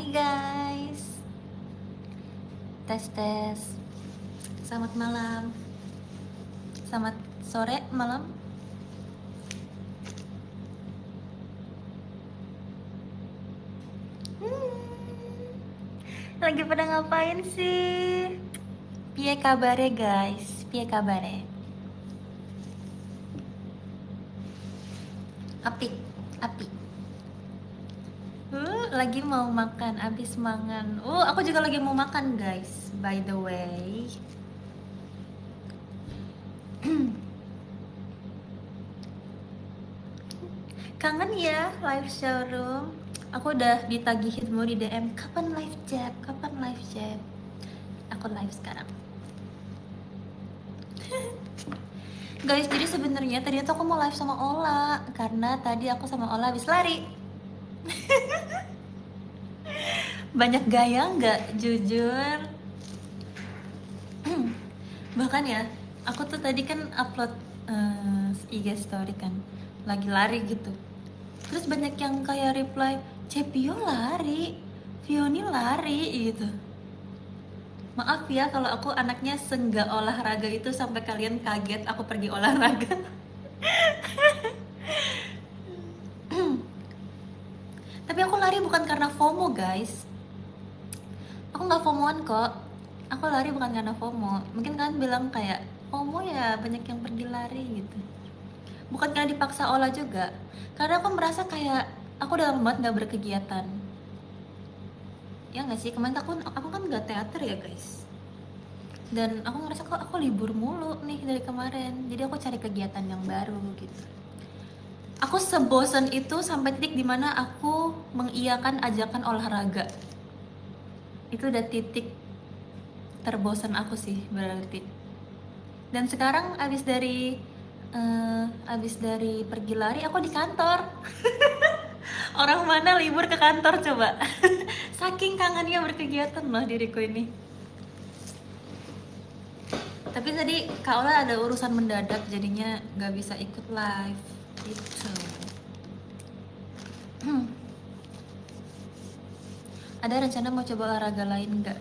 guys, tes tes. Selamat malam, selamat sore, malam. Lagi pada ngapain sih? Piye kabare guys? Piye kabare? Api, api. Lagi mau makan, abis mangan. Aku juga lagi mau makan guys. By the way, kangen ya live showroom. Aku udah ditagihin mau di DM. Kapan live chat? Kapan live chat? Aku live sekarang. Guys, jadi sebenarnya tadi tuh aku mau live sama Ola karena tadi aku sama Ola habis lari. Banyak gaya nggak? Jujur. Bahkan ya, aku tuh tadi kan upload IG story kan, lagi lari gitu. Terus banyak yang kayak reply, Cepio lari, Vioni lari gitu. Maaf ya kalau aku anaknya senggak olahraga itu sampai kalian kaget aku pergi olahraga. Tapi aku lari bukan karena FOMO guys. Aku nggak FOMOan kok. Aku lari bukan karena FOMO. Mungkin kalian bilang kayak FOMO ya banyak yang pergi lari gitu. Bukan karena dipaksa olah juga. Karena aku merasa kayak aku udah lama banget nggak berkegiatan. Ya nggak sih, kemarin aku kan nggak teater ya guys. Dan aku ngerasa kok aku libur mulu nih dari kemarin. Jadi aku cari kegiatan yang baru gitu. Aku sebosan itu sampai titik dimana aku mengiyakan ajakan olahraga. Itu udah titik terbosan aku sih berarti. Dan sekarang abis dari pergi lari aku di kantor. Orang mana libur ke kantor coba? Saking kangennya berkegiatan loh diriku ini. Tapi tadi Kak Ola ada urusan mendadak jadinya nggak bisa ikut live gitu. Ada rencana mau coba olahraga lain nggak?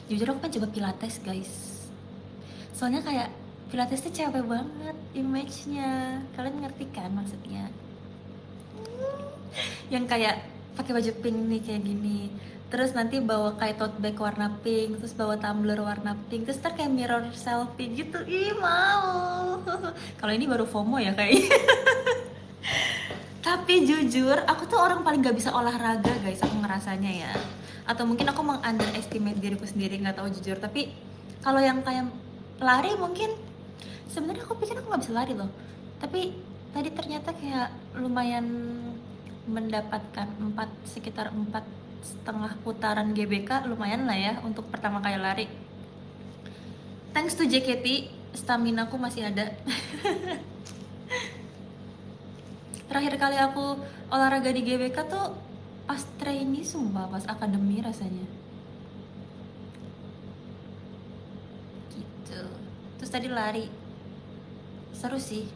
Jujur aku pengen coba pilates guys. Soalnya kayak pilates tuh cewek banget image-nya. Kalian ngerti kan maksudnya? Yang kayak pakai baju pink nih kayak gini, terus nanti bawa kayak tote bag warna pink, terus bawa tumbler warna pink, terus ntar kayak mirror selfie gitu. Ih mau. Kalau ini baru FOMO ya kayaknya. Tapi jujur aku tuh orang paling gak bisa olahraga guys, aku ngerasanya ya. Atau mungkin aku underestimate diriku sendiri, nggak tahu jujur. Tapi kalau yang kayak lari mungkin sebenarnya aku pikir aku nggak bisa lari loh, tapi tadi ternyata kayak lumayan mendapatkan sekitar 4,5 putaran GBK, lumayan lah ya untuk pertama kali lari. Thanks to JKT, stamina aku masih ada. Terakhir kali aku olahraga di GBK tuh pas trainee, sumpah pas akademi rasanya gitu. Terus tadi lari, seru sih.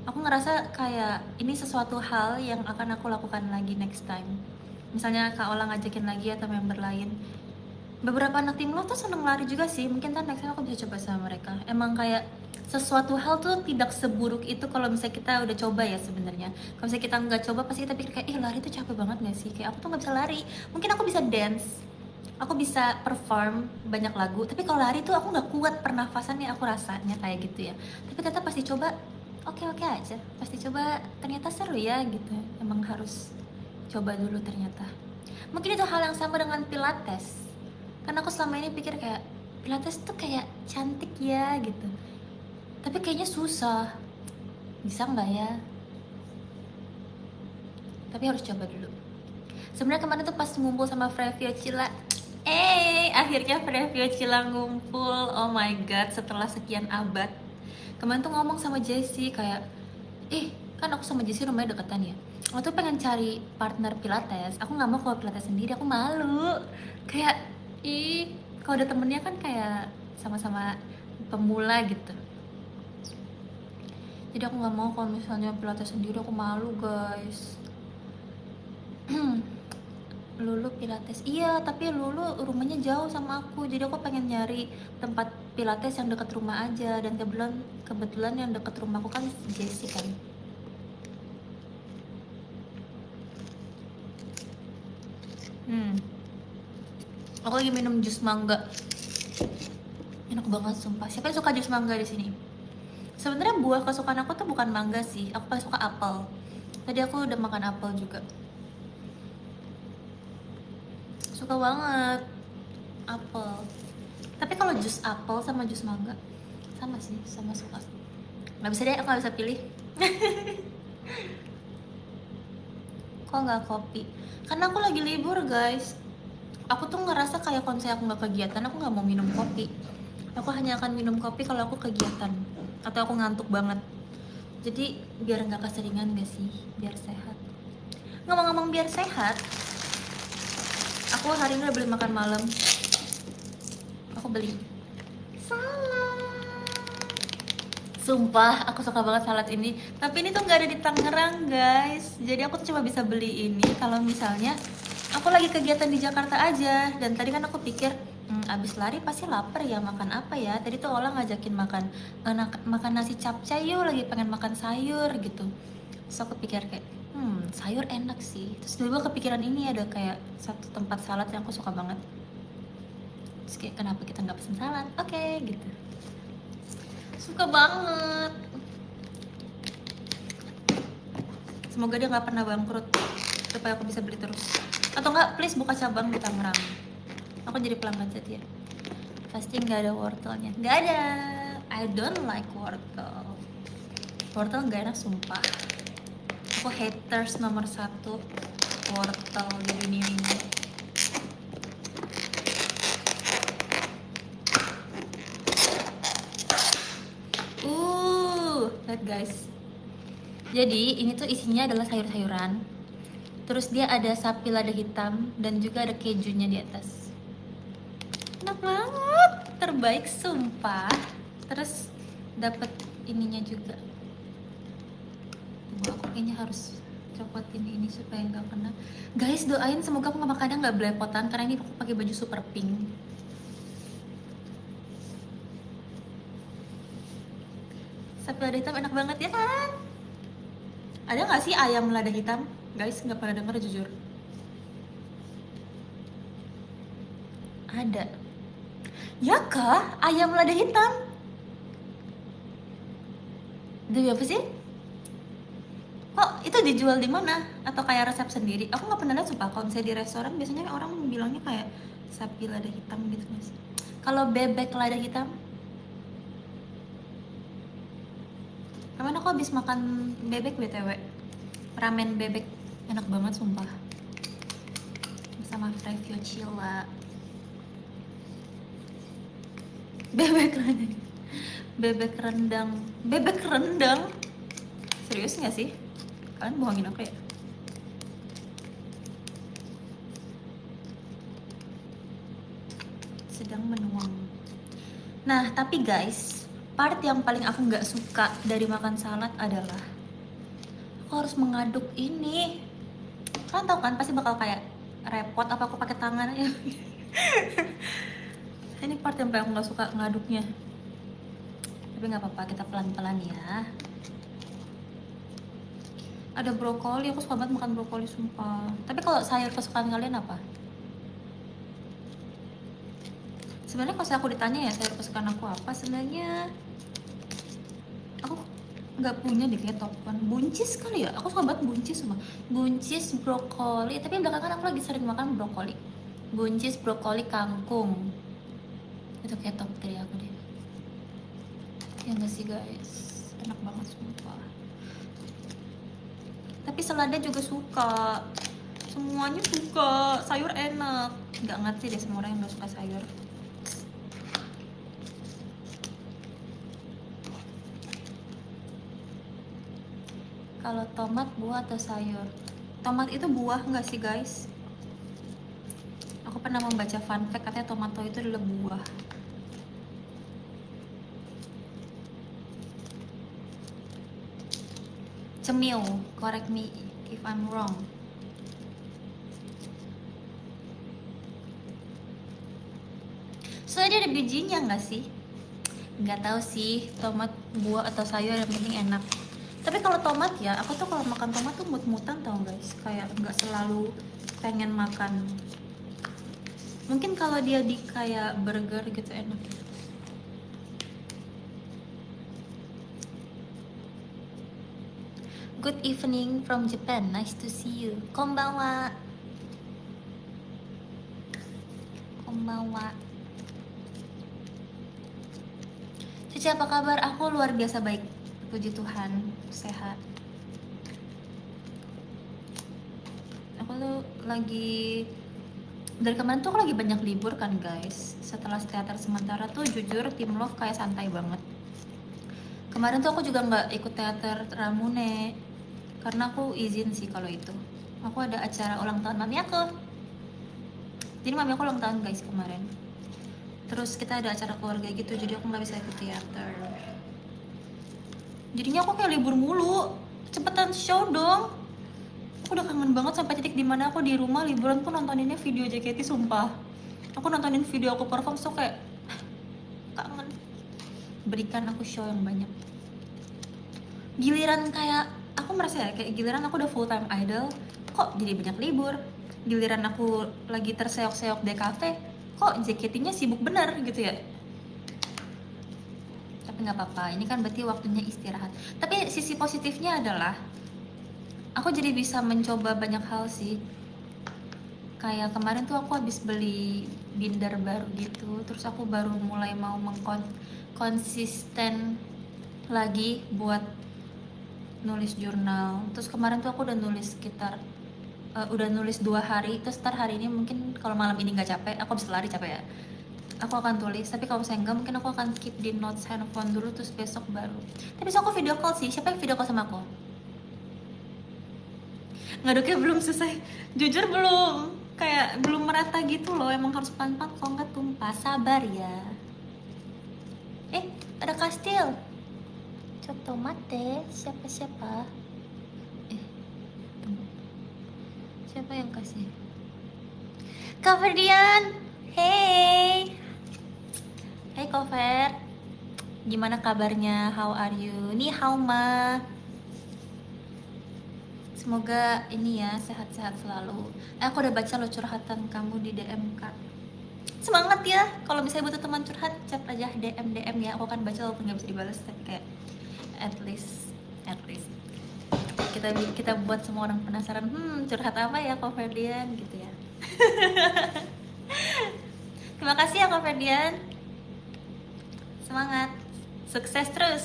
Aku ngerasa kayak ini sesuatu hal yang akan aku lakukan lagi next time. Misalnya Kak Ola ngajakin lagi atau member lain. Beberapa anak tim lo tuh seneng lari juga sih. Mungkin kan next time aku bisa coba sama mereka. Emang kayak sesuatu hal tuh tidak seburuk itu kalau misalnya kita udah coba ya sebenarnya. Kalau misalnya kita nggak coba pasti kita pikir kayak lari tuh capek banget gak sih? Kayak aku tuh nggak bisa lari. Mungkin aku bisa dance, aku bisa perform banyak lagu, tapi kalau lari tuh aku nggak kuat pernafasannya, aku rasanya kayak gitu ya. Tapi tetap pasti coba, oke aja, pasti coba, ternyata seru ya gitu. Emang harus coba dulu ternyata. Mungkin itu hal yang sama dengan pilates, karena aku selama ini pikir kayak pilates tuh kayak cantik ya gitu, tapi kayaknya susah. Bisa nggak ya? Tapi harus coba dulu. Sebenarnya kemarin tuh pas ngumpul sama Frevio Cila, akhirnya Frevio Cila ngumpul. Oh my god, setelah sekian abad. Kemarin tuh ngomong sama Jessie kayak, kan aku sama Jessie rumahnya deketan ya. Aku tuh pengen cari partner pilates. Aku nggak mau kalau pilates sendiri, aku malu. Kayak, kalau ada temennya kan kayak sama-sama pemula gitu. Jadi aku nggak mau kalau misalnya pilates sendiri, aku malu guys. Lulu Pilates. Iya, tapi Lulu rumahnya jauh sama aku. Jadi aku pengen nyari tempat Pilates yang dekat rumah aja. Dan kebetulan yang dekat rumahku kan Jessie kan. Aku lagi minum jus mangga. Enak banget sumpah. Siapa yang suka jus mangga di sini? Sebenarnya buah kesukaan aku tuh bukan mangga sih. Aku paling suka apel. Tadi aku udah makan apel juga. Suka banget apel. Tapi kalau jus apel sama jus mangga sama sih, sama suka. Nggak bisa deh, aku nggak bisa pilih. Kok nggak kopi? Karena aku lagi libur guys. Aku tuh ngerasa kayak kalau misalnya aku nggak kegiatan, aku nggak mau minum kopi. Aku hanya akan minum kopi kalau aku kegiatan atau aku ngantuk banget. Jadi biar nggak keseringan gak sih, biar sehat. Ngomong-ngomong biar sehat, aku hari ini udah beli makan malam. Aku beli salad. Sumpah, aku suka banget salad ini. Tapi ini tuh nggak ada di Tangerang, guys. Jadi aku tuh cuma bisa beli ini kalau misalnya aku lagi kegiatan di Jakarta aja. Dan tadi kan aku pikir, abis lari pasti lapar ya, makan apa ya? Tadi tuh orang ngajakin makan nasi capcay yuk, lagi pengen makan sayur gitu. Terus aku pikir kayak, sayur enak sih. Terus dulu kepikiran ini ada kayak satu tempat salad yang aku suka banget. Terus kayak kenapa kita nggak pesen salad? Oke, gitu. Suka banget. Semoga dia nggak pernah bangkrut supaya aku bisa beli terus. Atau nggak, please buka cabang di Tangerang. Aku jadi pelanggan setia. Pasti nggak ada wortelnya. Nggak ada. I don't like wortel. Wortel nggak enak sumpah. Aku haters nomor 1 wortel di dunia ini. Lihat guys. Jadi ini tuh isinya adalah sayur-sayuran. Terus dia ada sapi lada hitam dan juga ada kejunya di atas. Enak banget, terbaik sumpah. Terus dapat ininya juga. Tunggu, aku kayaknya harus copot ini supaya nggak kena. Guys, doain semoga aku makannya nggak belepotan karena ini aku pakai baju super pink. Sapi lada hitam enak banget ya kan? Ada nggak sih ayam lada hitam? Guys, nggak pernah denger jujur. Ada. Ya kah? Ayam lada hitam? Demi apa sih? Kok itu dijual di mana? Atau kayak resep sendiri? Aku nggak pernah lihat sumpah. Kalau misalnya di restoran biasanya orang bilangnya kayak sapi lada hitam gitu mas. Kalau bebek lada hitam? Kemarin aku habis makan bebek BTW. Ramen bebek enak banget sumpah. Bersama Frevio Cilla. Bebek lada. Bebek rendang. Bebek rendang? Serius nggak sih? Kalian bohongin aku ya? Sedang menuang. Nah, tapi guys, part yang paling aku nggak suka dari makan salad adalah aku harus mengaduk ini. Kalian tahu kan pasti bakal kayak repot apa aku pakai tangan ya. Ini part yang paling aku nggak suka ngaduknya. Tapi nggak apa-apa, kita pelan-pelan ya. Ada brokoli, aku suka banget makan brokoli sumpah. Tapi kalau sayur kesukaan kalian apa? Sebenarnya kalau aku ditanya ya sayur kesukaan aku apa, sebenarnya aku nggak punya deh kayak top one. Buncis kali ya, aku suka banget buncis semua. Buncis, brokoli, tapi belakangan aku lagi sering makan brokoli. Buncis, brokoli, kangkung. Itu kayak top 3 aku deh. Ya nggak sih guys, enak banget sumpah. Tapi selada juga suka, semuanya suka. Sayur enak, nggak ngerti deh semua orang yang nggak suka sayur. Kalau tomat buah atau sayur? Tomat itu buah nggak sih guys? Aku pernah membaca fun fact katanya tomato itu adalah buah. Cemil, correct me if I'm wrong. Soalnya dia ada bijinya nggak sih? Nggak tahu sih, tomat buah atau sayur yang penting enak. Tapi kalau tomat ya, aku tuh kalau makan tomat tuh mut-mutan tau guys, kayak nggak selalu pengen makan. Mungkin kalau dia di kayak burger gitu enak. Good evening from Japan, nice to see you. Konbanwa. Konbanwa. Cici apa kabar? Aku luar biasa baik, puji Tuhan, sehat. Aku tuh lagi dari kemarin tuh aku lagi banyak libur kan guys. Setelah teater sementara tuh jujur tim Love kayak santai banget. Kemarin tuh aku juga nggak ikut teater Ramune karena aku izin sih kalau itu. Aku ada acara ulang tahun mami aku. Jadi mami aku ulang tahun guys kemarin. Terus kita ada acara keluarga gitu, jadi aku nggak bisa ikut teater. Jadinya aku kayak libur mulu. Cepetan show dong. Aku udah kangen banget sampai titik dimana aku di rumah liburan tuh nontoninnya video JKT, sumpah. Aku nontonin video aku perform tuh kayak kangen. Berikan aku show yang banyak. Giliran kayak aku merasa ya kayak giliran aku udah full time idol, kok jadi banyak libur. Giliran aku lagi terseok-seok di cafe, kok JKT-nya sibuk bener gitu ya. Tapi nggak apa-apa, ini kan berarti waktunya istirahat. Tapi sisi positifnya adalah aku jadi bisa mencoba banyak hal sih. Kayak kemarin tuh aku habis beli binder baru gitu, terus aku baru mulai mau konsisten lagi buat nulis jurnal. Terus kemarin tuh aku udah nulis sekitar udah nulis 2 hari, terus ntar hari ini mungkin kalau malam ini nggak capek, aku habis lari capek ya, aku akan tulis. Tapi kalau misalnya enggak, mungkin aku akan keep di notes handphone dulu, terus besok baru. Tapi besok aku video call sih. Siapa yang video call sama aku? Ngaduknya belum selesai, jujur belum, kayak belum merata gitu loh. Emang harus pelan-pelan, kalau nggak tumpah. Sabar ya. Ada kastil. Coto mate. Siapa tunggu, siapa yang kasih? Kak Ferdian. Hey Kak Fer, gimana kabarnya? How are you? Ni hao ma. Semoga ini ya sehat-sehat selalu. Aku udah baca lo curhatan kamu di DM Kak. Semangat ya. Kalau misalnya butuh teman curhat, chat aja DM ya. Aku akan baca walaupun nggak bisa dibalas, tapi kayak at least kita buat semua orang penasaran. Curhat apa ya Kak Ferdian gitu ya. Terima kasih ya Kak Ferdian. Semangat, sukses terus,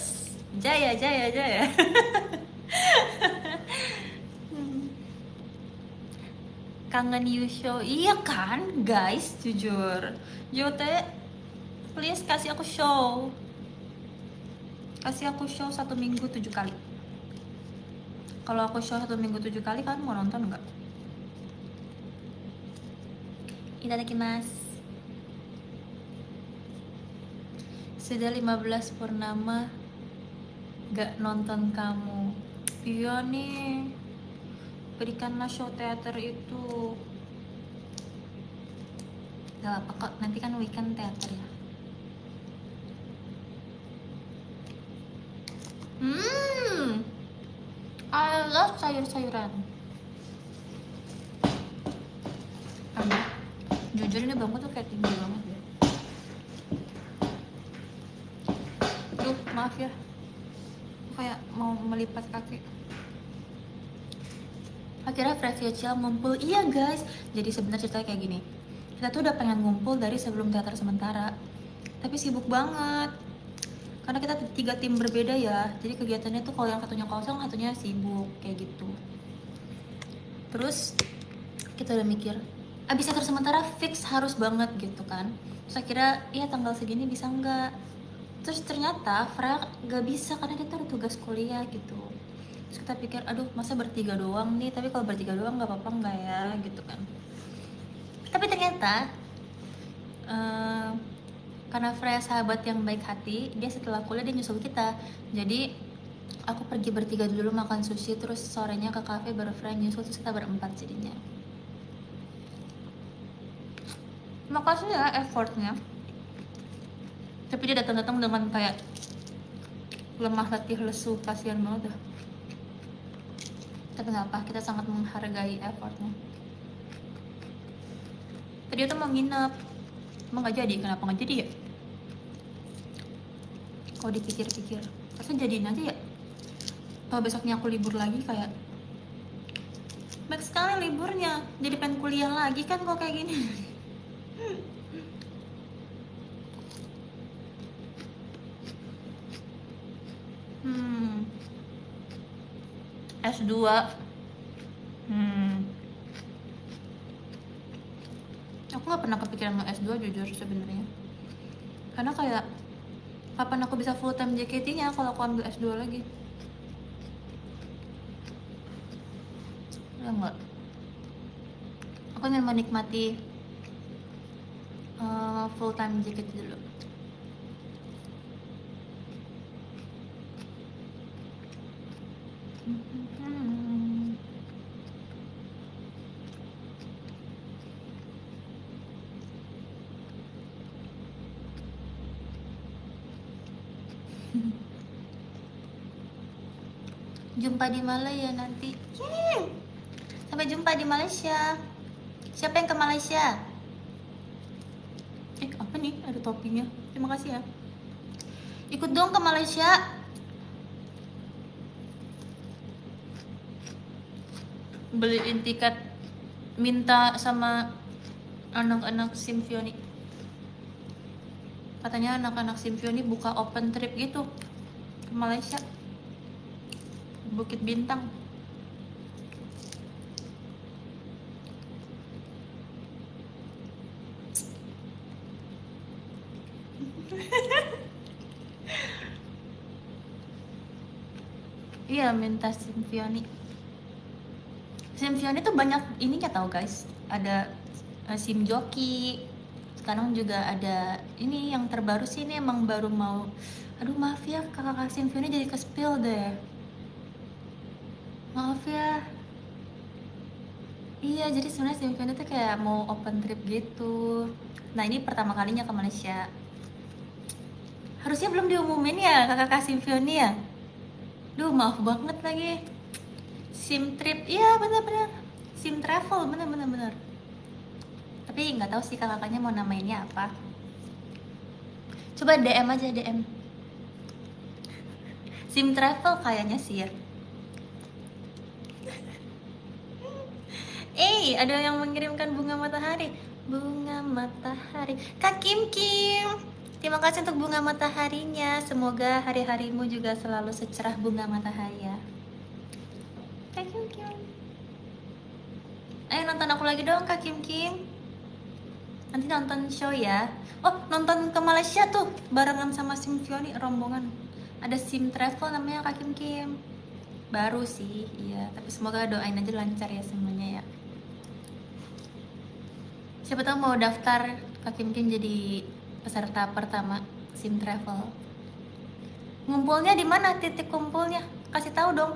jaya. Kangen you show. Iya kan guys, jujur Jote, please kasih aku show 1 minggu 7 kali. Kalau aku show 1 minggu 7 kali, kan mau nonton nggak? Itadakimasu. Sudah 15 purnama gak nonton kamu. Iya nih, berikanlah show teater itu. Gak apa kok, nanti kan weekend teater ya. I love sayur-sayuran. Jujur ini bangku tuh kayak tinggi banget ya. Duh, maaf ya, kayak mau melipat kaki. Akhirnya Freviocial ngumpul. Iya guys, jadi sebenarnya ceritanya kayak gini. Kita tuh udah pengen ngumpul dari sebelum teater sementara, tapi sibuk banget karena kita 3 tim berbeda ya. Jadi kegiatannya tuh kalau yang satunya kosong, satunya sibuk kayak gitu. Terus kita udah mikir, abis teater sementara fix harus banget gitu kan. Terus akhirnya ya tanggal segini bisa nggak. Terus ternyata Freya gak bisa karena dia tuh ada tugas kuliah gitu. Terus kita pikir, aduh masa bertiga doang nih, tapi kalau bertiga doang nggak apa-apa nggak ya gitu kan. Tapi ternyata karena Freya sahabat yang baik hati, dia setelah kuliah dia nyusul kita. Jadi aku pergi bertiga dulu makan sushi, terus sorenya ke cafe, baru Freya nyusul, terus kita berempat jadinya. Makasih ya effortnya. Tapi dia datang-datang dengan kayak lemah letih lesu, kasihan banget dah. Tapi nggak apa, kita sangat menghargai effortnya. Tadi tuh mau nginep, emang nggak jadi. Kenapa nggak jadi ya? Kalau dipikir-pikir, harusnya jadiin aja ya. Kalau besoknya aku libur lagi, kayak baik sekali liburnya, jadi pengen kuliah lagi kan kalau kayak gini. S2. Aku nggak pernah kepikiran mau S2 jujur sebenarnya. Karena kayak kapan aku bisa full time JKT-nya kalau aku ambil S2 lagi? Ya enggak. Aku ingin menikmati full time JKT dulu. Jumpa di Malaya nanti. Sampai jumpa di Malaysia. Siapa yang ke Malaysia? Apa nih? Ada topinya. Terima kasih ya. Ikut dong ke Malaysia. Beliin tiket, minta sama anak-anak Simfioni. Katanya anak-anak Simfioni buka open trip gitu ke Malaysia, Bukit Bintang. Iya, minta Simfioni. Simfioni tuh banyak ininya tau guys. Ada Sim Joki. Sekarang juga ada ini yang terbaru sih, ini emang baru mau. Aduh maaf ya kakak-kakak Simfioni jadi ke-spill deh. Maaf ya. Iya, jadi sebenarnya Simfioni tuh kayak mau open trip gitu. Nah ini pertama kalinya ke Malaysia. Harusnya belum diumumin ya kakak-kakak Simfioni ya. Duh maaf banget lagi. Sim trip, iya benar-benar. Sim travel, benar-benar. Tapi nggak tahu sih kakaknya mau namainnya apa. Coba DM aja, DM. Sim travel kayaknya sih ya. Ada yang mengirimkan bunga matahari. Bunga matahari. Kak Kim Kim. Terima kasih untuk bunga mataharinya. Semoga hari-harimu juga selalu secerah bunga matahari ya. Kak Kim Kim. Ayo nonton aku lagi dong Kak Kim Kim. Nanti nonton show ya. Oh, nonton ke Malaysia tuh barengan sama Simfioni rombongan. Ada Sim Travel namanya Kak Kim Kim. Baru sih, iya. Tapi semoga doain aja lancar ya semuanya ya. Siapa tahu mau daftar Kak Kim Kim jadi peserta pertama Sim Travel. Ngumpulnya di mana? Titik kumpulnya? Kasih tahu dong.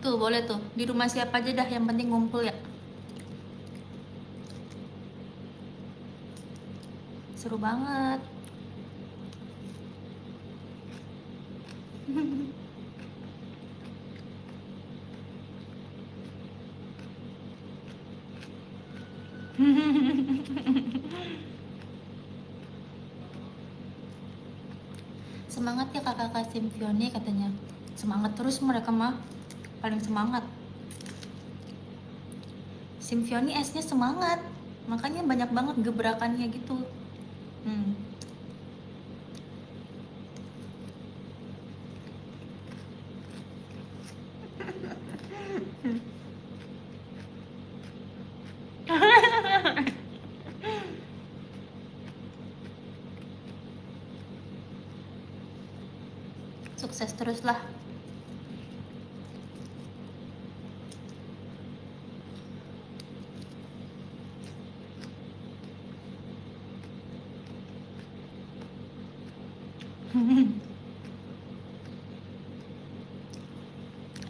Tuh boleh tuh, di rumah siapa aja dah, yang penting ngumpul ya. Seru banget. Semangat ya kakak-kakak Simfioni katanya. Semangat terus mereka mah, paling semangat. Simfioni S-nya semangat, makanya banyak banget gebrakannya gitu. Sukses terus lah.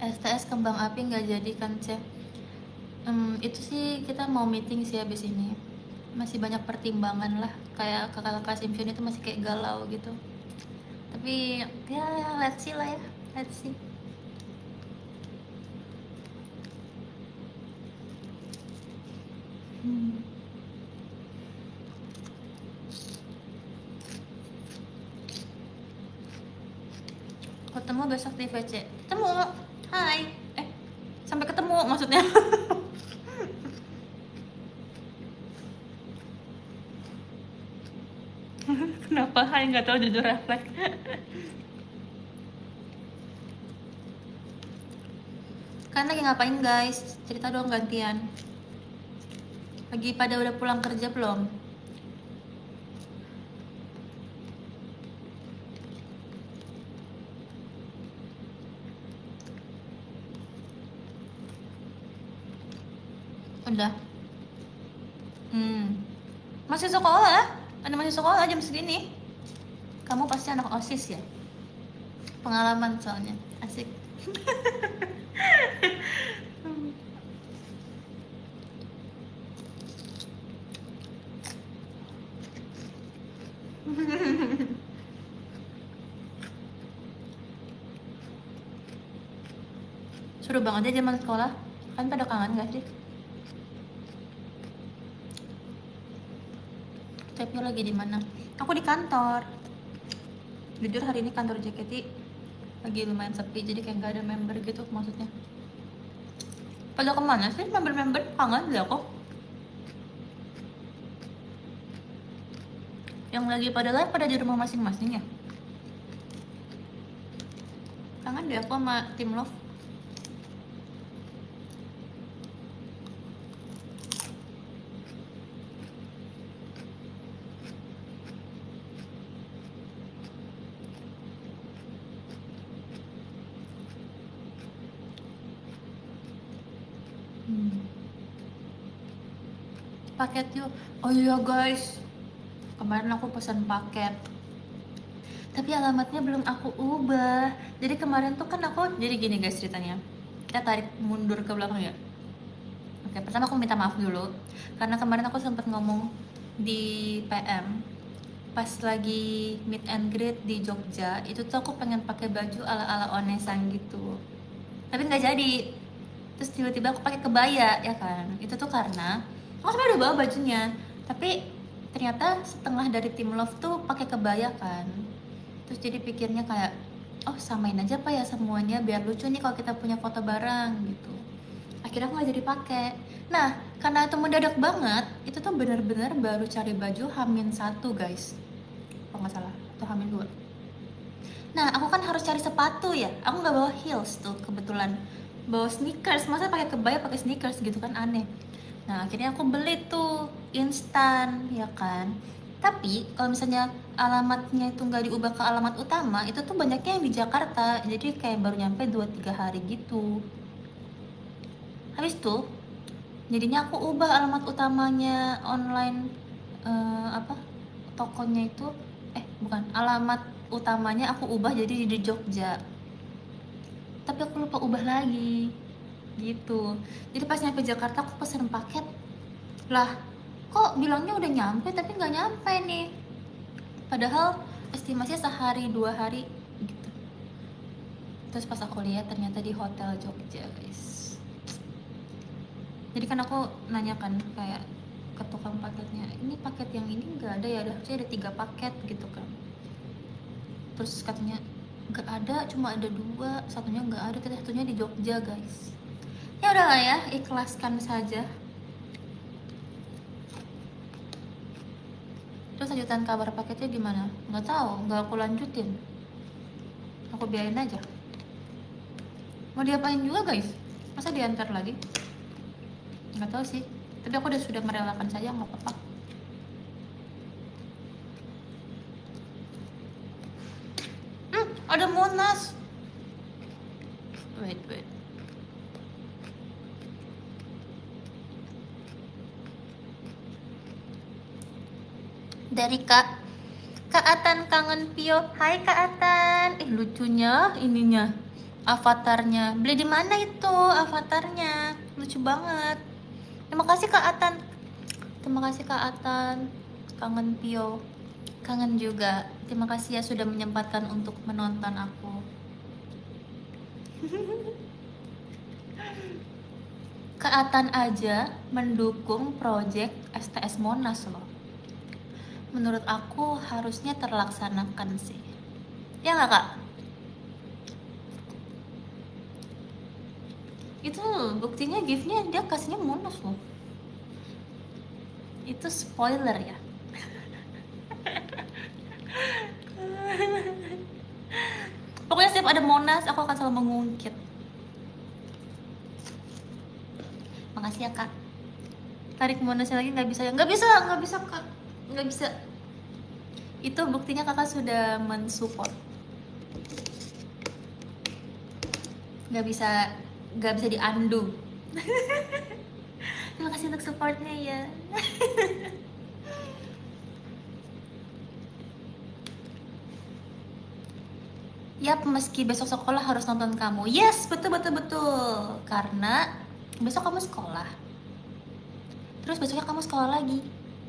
STS kembang api nggak jadi kan, Ceh? Itu sih kita mau meeting sih habis ini. Masih banyak pertimbangan lah. Kayak kakak-kakak Simpion itu masih kayak galau gitu. Tapi ya let's see lah ya. Let's see. Ketemu besok di VC. Ketemu. Hai. Sampai ketemu maksudnya. Kenapa hai nggak tahu jujur refleks. Kan lagi ngapain guys? Cerita dong gantian. Lagi pada udah pulang kerja belum? Udah. Masih sekolah? Ada masih sekolah jam segini? Kamu pasti anak OSIS ya? Pengalaman soalnya. Asik. Seru banget ya zaman sekolah. Kan pada kangen gak sih? Tapi lagi di mana? Aku di kantor. Jujur hari ini kantor JKT lagi lumayan sepi, jadi kayak gak ada member gitu maksudnya. Pada kemana sih member-member? Kangen deh aku. Yang lagi pada live pada di rumah masing-masing ya. Kangen deh aku sama tim Love. Paket yuk. Oh iya guys, kemarin aku pesan paket tapi alamatnya belum aku ubah. Jadi kemarin tuh kan aku, jadi gini guys ceritanya, kita tarik mundur ke belakang ya. Oke, pertama aku minta maaf dulu karena kemarin aku sempat ngomong di PM pas lagi meet and greet di Jogja. Itu tuh aku pengen pakai baju ala-ala Onesan gitu, tapi nggak jadi. Terus tiba-tiba aku pakai kebaya ya kan. Itu tuh karena aku sebenarnya udah bawa bajunya, tapi ternyata setengah dari tim Love tuh pakai kebaya kan. Terus jadi pikirnya kayak, oh samain aja pak ya semuanya biar lucu nih kalau kita punya foto bareng gitu. Akhirnya aku nggak jadi pakai. Nah karena itu mendadak banget, itu tuh bener-bener baru cari baju H-1 guys, kalau nggak salah, atau H-2. Nah aku kan harus cari sepatu ya, aku nggak bawa heels tuh kebetulan, bawa sneakers. Masa pakai kebaya pakai sneakers gitu kan, aneh. Nah akhirnya aku beli tuh instan ya kan. Tapi kalau misalnya alamatnya itu nggak diubah ke alamat utama, itu tuh banyaknya yang di Jakarta, jadi kayak baru nyampe 2-3 hari gitu. Habis tuh jadinya aku ubah alamat utamanya online, apa, tokonya itu, bukan, alamat utamanya aku ubah jadi di Jogja, tapi aku lupa ubah lagi gitu. Jadi pas nyampe Jakarta aku pesen paket, lah kok bilangnya udah nyampe tapi nggak nyampe nih, padahal estimasinya sehari 2 hari gitu. Terus pas aku lihat ternyata di hotel Jogja guys. Jadi kan aku nanyakan kayak ke tukang paketnya, ini paket yang ini nggak ada ya, harusnya ada 3 paket gitu kan. Terus katanya nggak ada, cuma ada 2, satunya nggak ada, tapi satunya di Jogja guys. Ya udahlah ya, ikhlaskan saja. Terus lanjutan kabar paketnya gimana? Nggak tahu, nggak aku lanjutin, aku biarin aja. Mau diapain juga guys, masa diantar lagi? Nggak tahu sih, tapi aku sudah merelakan saja, nggak apa-apa. Ada Monas. Wait. Dari Kak Atan kangen Pio. Hai Kak Atan. Lucunya ininya avatarnya. Beli di mana itu avatarnya? Lucu banget. Terima kasih Kak Atan. Terima kasih Kak Atan. Kangen Pio. Kangen juga. Terima kasih ya sudah menyempatkan untuk menonton aku. Kak Atan aja mendukung project STS Monas loh. Menurut aku harusnya terlaksanakan sih. Ya nggak Kak? Itu buktinya giftnya dia kasihnya Monas loh. Itu spoiler ya. Pokoknya setiap ada Monas aku akan selalu mengungkit. Makasih ya Kak. Tarik Monasnya lagi nggak bisa ya? Nggak bisa Kak. Nggak bisa. Itu buktinya kakak sudah mensupport. Nggak bisa di undo. Terima kasih untuk supportnya ya. Yap, meski besok sekolah harus nonton kamu. Yes, betul. Karena besok kamu sekolah. Terus besoknya kamu sekolah lagi.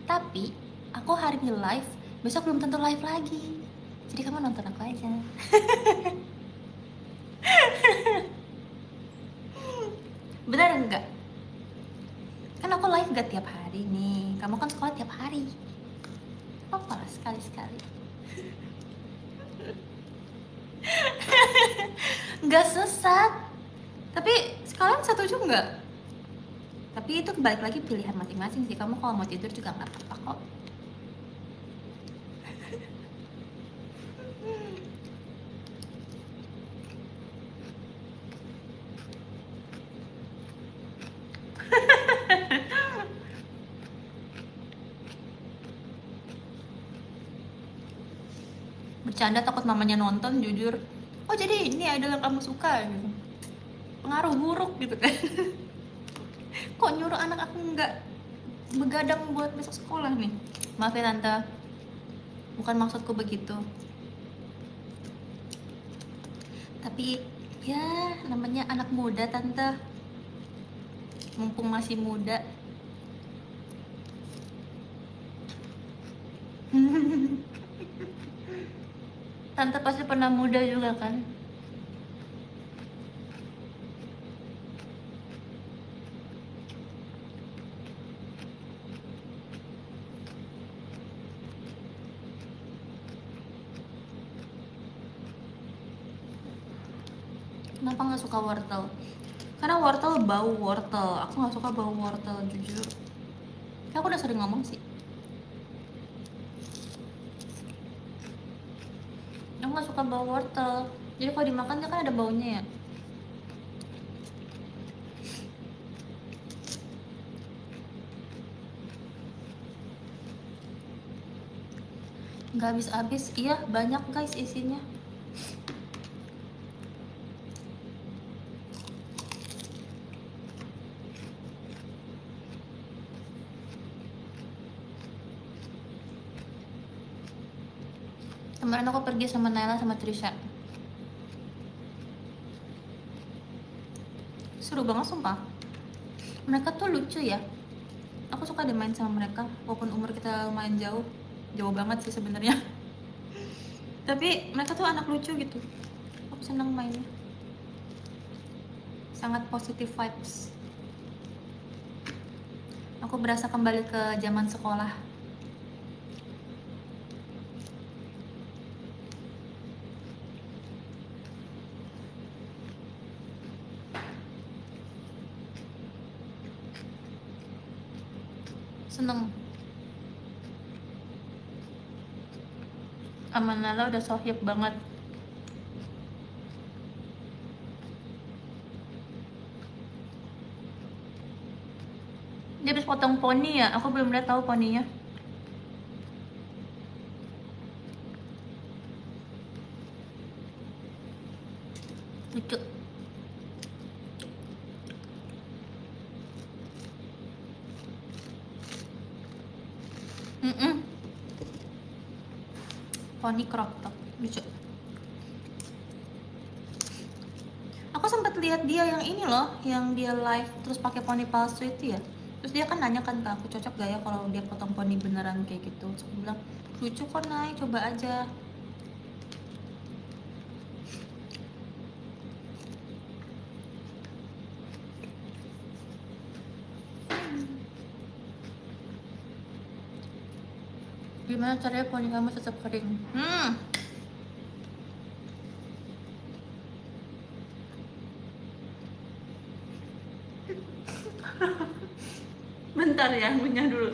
Tapi aku hari ini live, besok belum tentu live lagi. Jadi kamu nonton aku aja. Benar enggak? Kan aku live gak tiap hari nih. Kamu kan sekolah tiap hari. Apa lah sekali-sekali. Nggak sesat. Tapi sekalian setuju nggak? Tapi itu balik lagi pilihan masing-masing sih. Kamu kalau mau tidur juga nggak apa-apa kok. Bercanda takut mamanya nonton, jujur. Oh jadi ini idol yang kamu suka gitu. Pengaruh buruk gitu kan. Kok nyuruh anak aku nggak begadang buat besok sekolah nih? Maaf ya tante, bukan maksudku begitu. Tapi ya namanya anak muda tante. Mumpung masih muda. Tante pasti pernah muda juga kan? Kenapa nggak suka wortel? Karena wortel bau wortel. Aku nggak suka bau wortel jujur. Kayak aku udah sering ngomong sih. Aku nggak suka bau wortel. Jadi kalau dimakan kan ada baunya ya. Nggak habis-habis. Iya banyak guys isinya. Kemarin aku pergi sama Naila sama Trisha. Seru banget sumpah. Mereka tuh lucu ya. Aku suka deh main sama mereka walaupun umur kita lumayan jauh. Jauh banget sih sebenarnya. Tapi mereka tuh anak lucu gitu. Aku senang mainnya. Sangat positive vibes. Aku berasa kembali ke zaman sekolah. Seneng. Sama Nala udah sohib banget. Dia habis potong poni ya. Aku belum lihat tahu poninya. Lucu. Poni crop top lucu. Aku sempat lihat dia yang ini loh, yang dia live terus pakai poni palsu itu ya. Terus dia kan nanya kan ke aku, cocok gak ya kalau dia potong poni beneran kayak gitu. Terus aku bilang, lucu kok Nay, coba aja. Gimana caranya poni kamu tetap kering? Bentar ya, ngunyah dulu.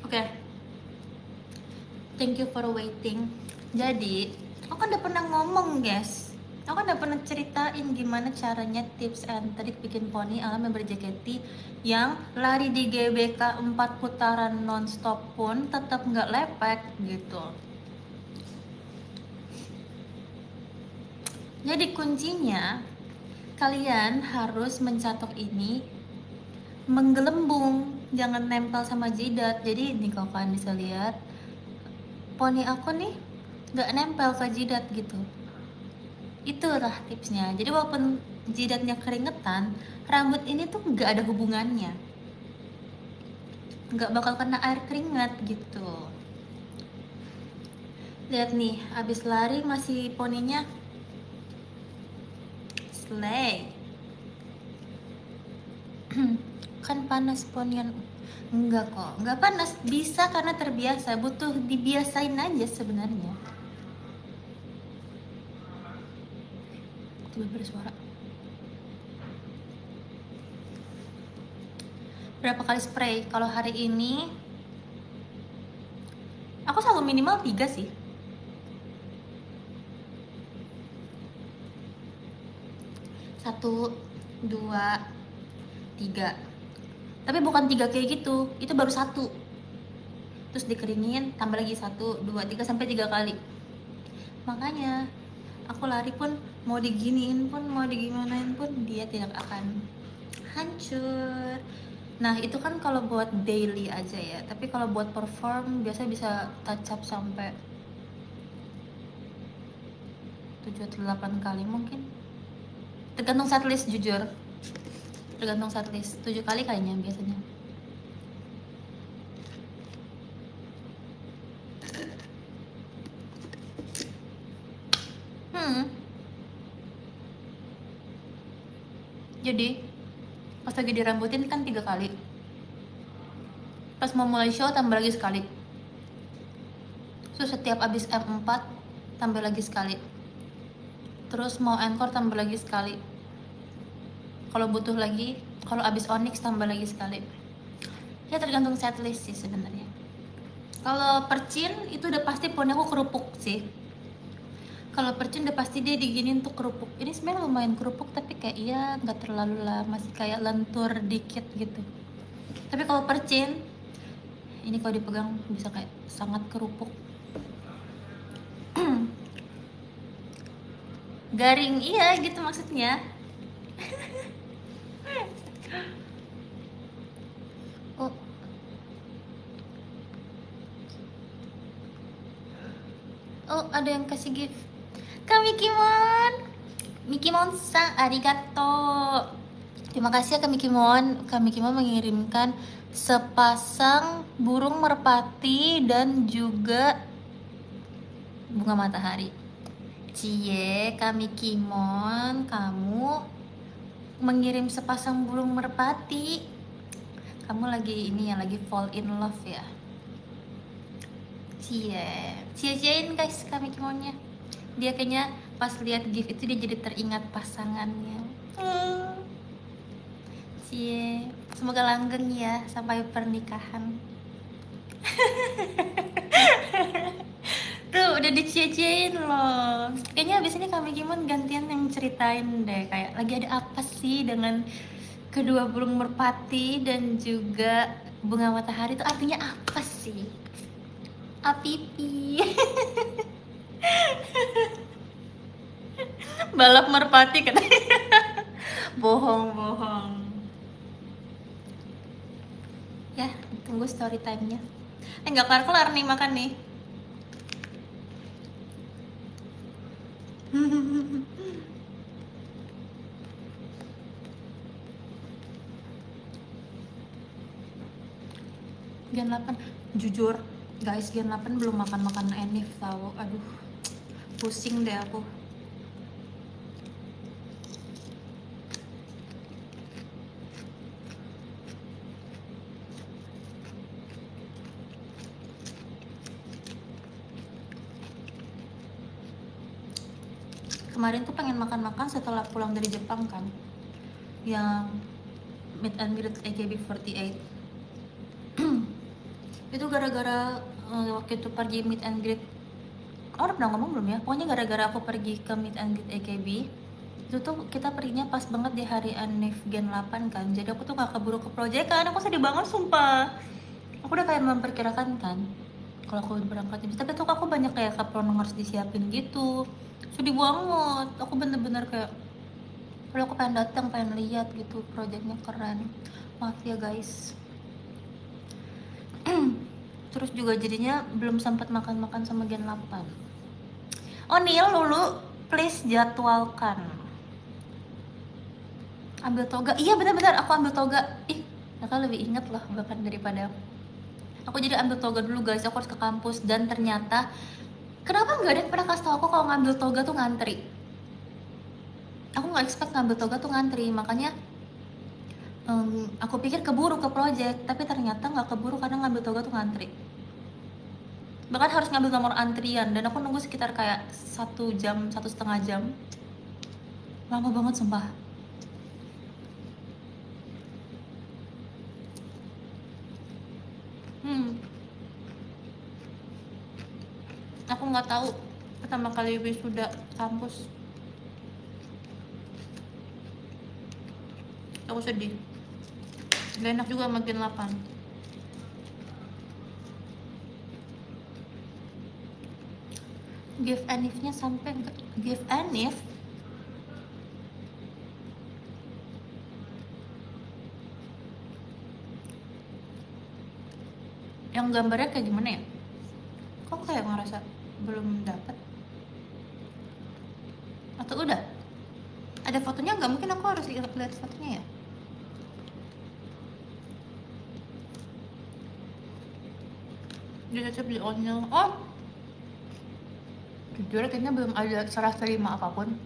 Oke, thank you for waiting. Jadi, aku kan udah pernah ngomong guys. Aku kan udah pernah ceritain gimana caranya tips and trik bikin poni ala member JKT yang lari di GBK 4 putaran nonstop pun tetap nggak lepek gitu. Jadi kuncinya kalian harus mencatok ini menggelembung, jangan nempel sama jidat. Jadi ini kalau kalian bisa lihat poni aku nih nggak nempel ke jidat gitu. Itulah tipsnya. Jadi walaupun jidatnya keringetan, rambut ini tuh nggak ada hubungannya, nggak bakal kena air keringat gitu. Lihat nih, abis lari masih poninya slay. Kan panas ponian. Enggak kok, enggak panas, bisa karena terbiasa, butuh dibiasain aja sebenarnya. Coba bersuara. Berapa kali spray? Kalau hari ini aku selalu minimal 3 sih. 1, 2, 3. Tapi bukan 3 kayak gitu, itu baru 1. Terus dikeringin, tambah lagi 1, 2, 3 sampai 3 kali. Makanya aku lari pun mau diginiin pun, mau digimanain pun dia tidak akan hancur. Nah itu kan kalau buat daily aja ya, tapi kalau buat perform biasanya bisa touch up sampai 7 atau 8 kali mungkin, tergantung setlist. Jujur tergantung setlist, 7 kali kayaknya biasanya. Jadi pas lagi dirambutin kan 3 kali, pas mau mulai show tambah lagi sekali, terus setiap abis M4 tambah lagi sekali, terus mau encore tambah lagi sekali, kalau butuh lagi, kalau abis onyx tambah lagi sekali. Ya tergantung setlist sih sebenarnya. Kalau percin itu udah pasti poni aku kerupuk sih. Kalau percin udah pasti dia diginin tuh kerupuk. Ini sebenarnya lumayan kerupuk tapi kayak iya nggak terlalu lah, masih kayak lentur dikit gitu. Tapi kalau percin ini kalau dipegang bisa kayak sangat kerupuk. Garing, iya gitu maksudnya. Oh ada yang kasih gift. Kak Mikimon, Mikimon sang arigato. Terima kasih ya Kak Mikimon. Kak Mikimon mengirimkan sepasang burung merpati dan juga bunga matahari. Cie, Kak Mikimon, kamu mengirim sepasang burung merpati. Kamu lagi ini ya, lagi fall in love ya. Cie-ciein guys Kak Mikimonnya. Dia kayaknya pas lihat gift itu dia jadi teringat pasangannya. Cie, semoga langgeng ya sampai pernikahan. Tuh udah dicie-ciein loh. Kayaknya abis ini Kak Mikimon gantian yang ceritain deh, kayak lagi ada apa sih dengan kedua burung merpati dan juga bunga matahari itu artinya apa sih? Apipi. Balap merpati katanya. Bohong. Ya, tunggu story time-nya. Nggak kelar-kelar nih makan nih. Gen 8, jujur guys, Gen 8 belum makan Enif tahu. Aduh, pusing deh aku. Kemarin tuh pengen makan setelah pulang dari Jepang kan, yang meet and greet AKB48. Itu gara-gara waktu itu pergi meet and greet, udah pernah ngomong belum ya? Pokoknya gara-gara aku pergi ke meet and greet AKB, itu tuh kita perginya pas banget di hari Anniv Gen 8 kan. Jadi aku tuh gak keburu ke project kan, aku sedih banget sumpah. Aku udah kayak memperkirakan kan kalau aku berangkat, tapi tuh aku banyak kayak kapron harus disiapin gitu. Sedih banget, aku bener-bener kayak kalau aku pengen datang, pengen lihat gitu, projectnya keren. Maaf ya guys. Terus juga jadinya belum sempat makan sama Gen 8. Oh Nil, Lulu, please jadwalkan. Ambil toga, iya benar-benar aku ambil toga. Ih, kakak lebih inget loh bahkan daripada aku. Jadi ambil toga dulu guys, aku harus ke kampus. Dan ternyata kenapa nggak ada yang pernah kasih tau aku kalau ngambil toga tuh ngantri. Aku nggak expect ngambil toga tuh ngantri, makanya aku pikir keburu ke project, tapi ternyata nggak keburu karena ngambil toga tuh ngantri. Bahkan harus ngambil nomor antrian, dan aku nunggu sekitar kayak 1 jam, 1,5 jam. Lama banget sumpah. Aku nggak tahu pertama kali wisuda kampus. Aku sedih. Gak enak juga makin 8. Give Anif-nya sampai enggak? Give Anif? Yang gambarnya kayak gimana ya? Kok kayak ngerasa belum dapat? Atau udah? Ada fotonya nggak? Mungkin aku harus lihat fotonya ya. Dia cocok beli onion. Oh, jujur kayaknya belum ada serah terima apapun.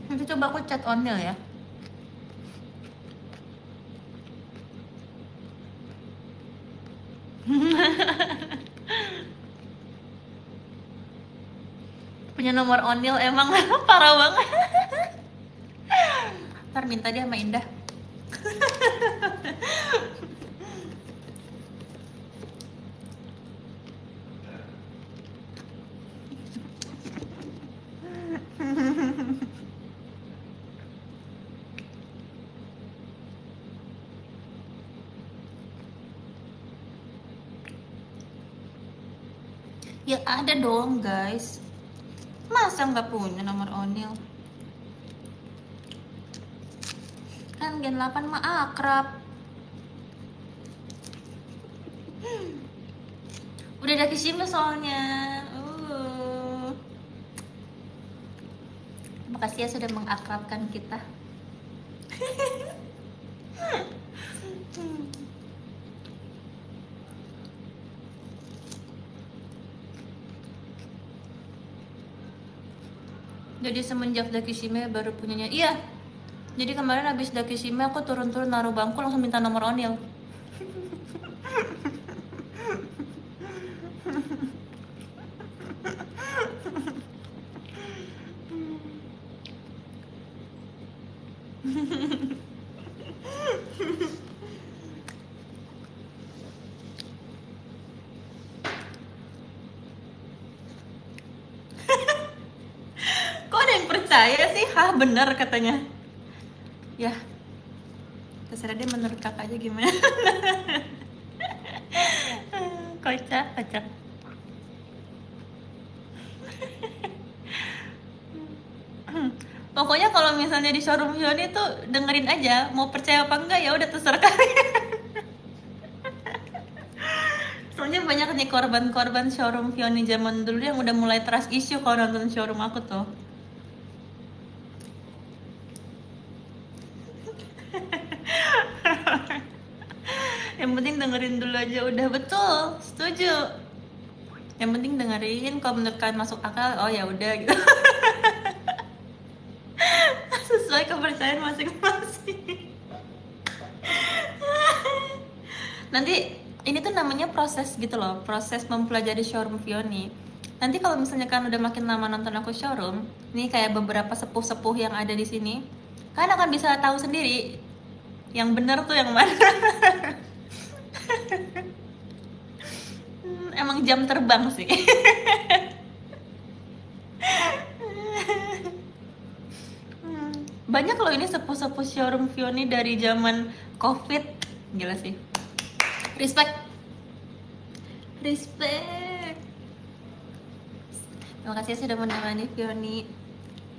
Nanti coba aku chat Onil ya. Punya nomor Onil emang parah banget. Ntar minta dia sama Indah. Ya ada dong guys. Masa nggak punya nomor Onil? Kan Gen 8 mah akrab. Udah ada Kishima soalnya. Terima kasih ya sudah mengakrabkan kita. Jadi semenjak Dakishime baru punyanya. Iya. Jadi kemarin habis Dakishime aku turun-turun naruh bangku langsung minta nomor Onil. Kok ada yang percaya sih? Hah, bener katanya. Ya, terserah dia, menurut kakak aja gimana. Kocak. Pokoknya kalau misalnya di showroom Hyoni tuh dengerin aja, mau percaya apa enggak ya udah terserah kalian. Soalnya banyak nih korban-korban showroom Hyoni zaman dulu yang udah mulai trust issue kalau nonton showroom aku tuh. Yang penting dengerin dulu aja udah, betul, setuju. Yang penting dengerin, kalau menurut kalian masuk akal, oh ya udah gitu. Sesuai kepercayaan masing-masing. Nanti ini tuh namanya proses gitu loh, proses mempelajari showroom Vioni. Nanti kalau misalnya kan udah makin lama nonton aku showroom, nih kayak beberapa sepuh-sepuh yang ada di sini, kalian akan bisa tahu sendiri yang bener tuh yang mana. Emang jam terbang sih. Banyak loh ini sepuh-sepuh showroom Vioni dari zaman COVID. Gila sih. Respect. Respect. Terima kasih sudah menemani Vioni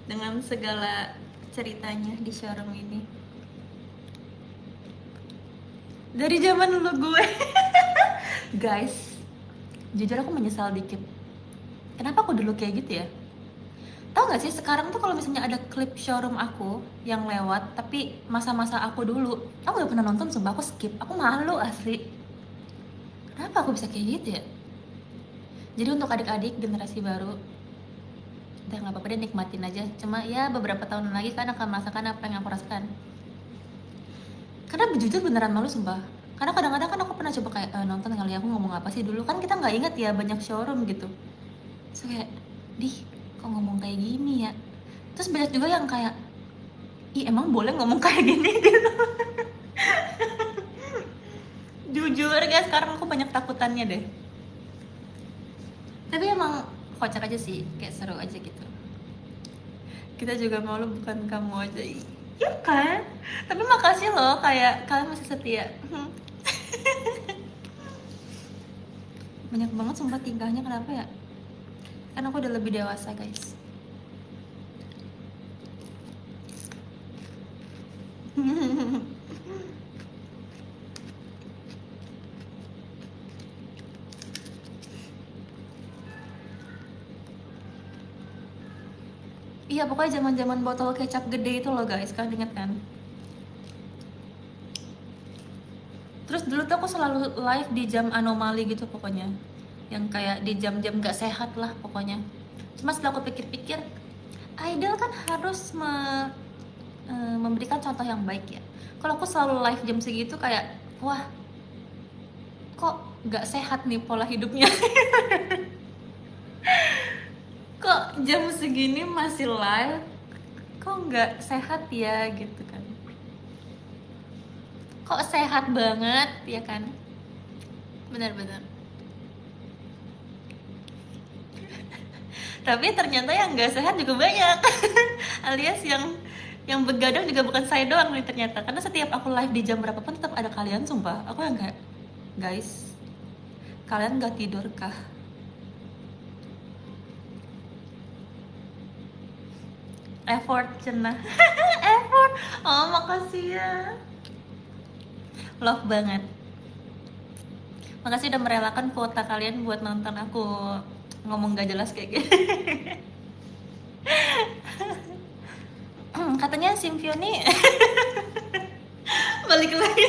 dengan segala ceritanya di showroom ini. Dari zaman dulu gue. Guys, jujur aku menyesal dikit. Kenapa aku dulu kayak gitu ya? Tahu nggak sih sekarang tuh kalau misalnya ada klip showroom aku yang lewat, tapi masa-masa aku dulu, aku nggak pernah nonton, sumpah aku skip. Aku malu asli. Kenapa aku bisa kayak gitu ya? Jadi untuk adik-adik generasi baru, udah nggak apa-apa deh, nikmatin aja. Cuma ya beberapa tahun lagi kan akan merasakan apa yang aku rasakan. Karena jujur beneran malu sumpah. Karena kadang-kadang kan aku pernah coba kayak nonton kali aku ngomong apa sih dulu. Kan kita nggak ingat ya banyak showroom gitu. So kayak, kok ngomong kayak gini ya? Terus banyak juga yang kayak, ih emang boleh ngomong kayak gini gitu. Jujur guys, sekarang aku banyak takutannya deh. Tapi emang kocak aja sih, kayak seru aja gitu. Kita juga malu bukan kamu aja. Iya kan? Tapi makasih loh, kayak kalian masih setia. Banyak banget sumpah tingkahnya, kenapa ya? Kan aku udah lebih dewasa guys. Iya pokoknya zaman-zaman botol kecap gede itu loh guys, kalian inget kan? Terus dulu tuh aku selalu live di jam anomali gitu pokoknya, yang kayak di jam-jam gak sehat lah pokoknya. Cuma setelah aku pikir-pikir, idol kan harus memberikan contoh yang baik ya. Kalau aku selalu live jam segitu kayak, wah kok gak sehat nih pola hidupnya. Kok jam segini masih live, kok nggak sehat ya gitu kan. Kok sehat banget ya kan, benar-benar. Tapi ternyata yang nggak sehat juga banyak. Alias yang begadang juga bukan saya doang nih ternyata, karena setiap aku live di jam berapapun tetap ada kalian sumpah. Aku yang kayak, guys kalian nggak tidur kah? Effort cenah. Effort, oh makasih ya, love banget. Makasih udah merelakan kuota kalian buat nonton aku ngomong gak jelas kayak gini. Katanya Symphony balik lagi.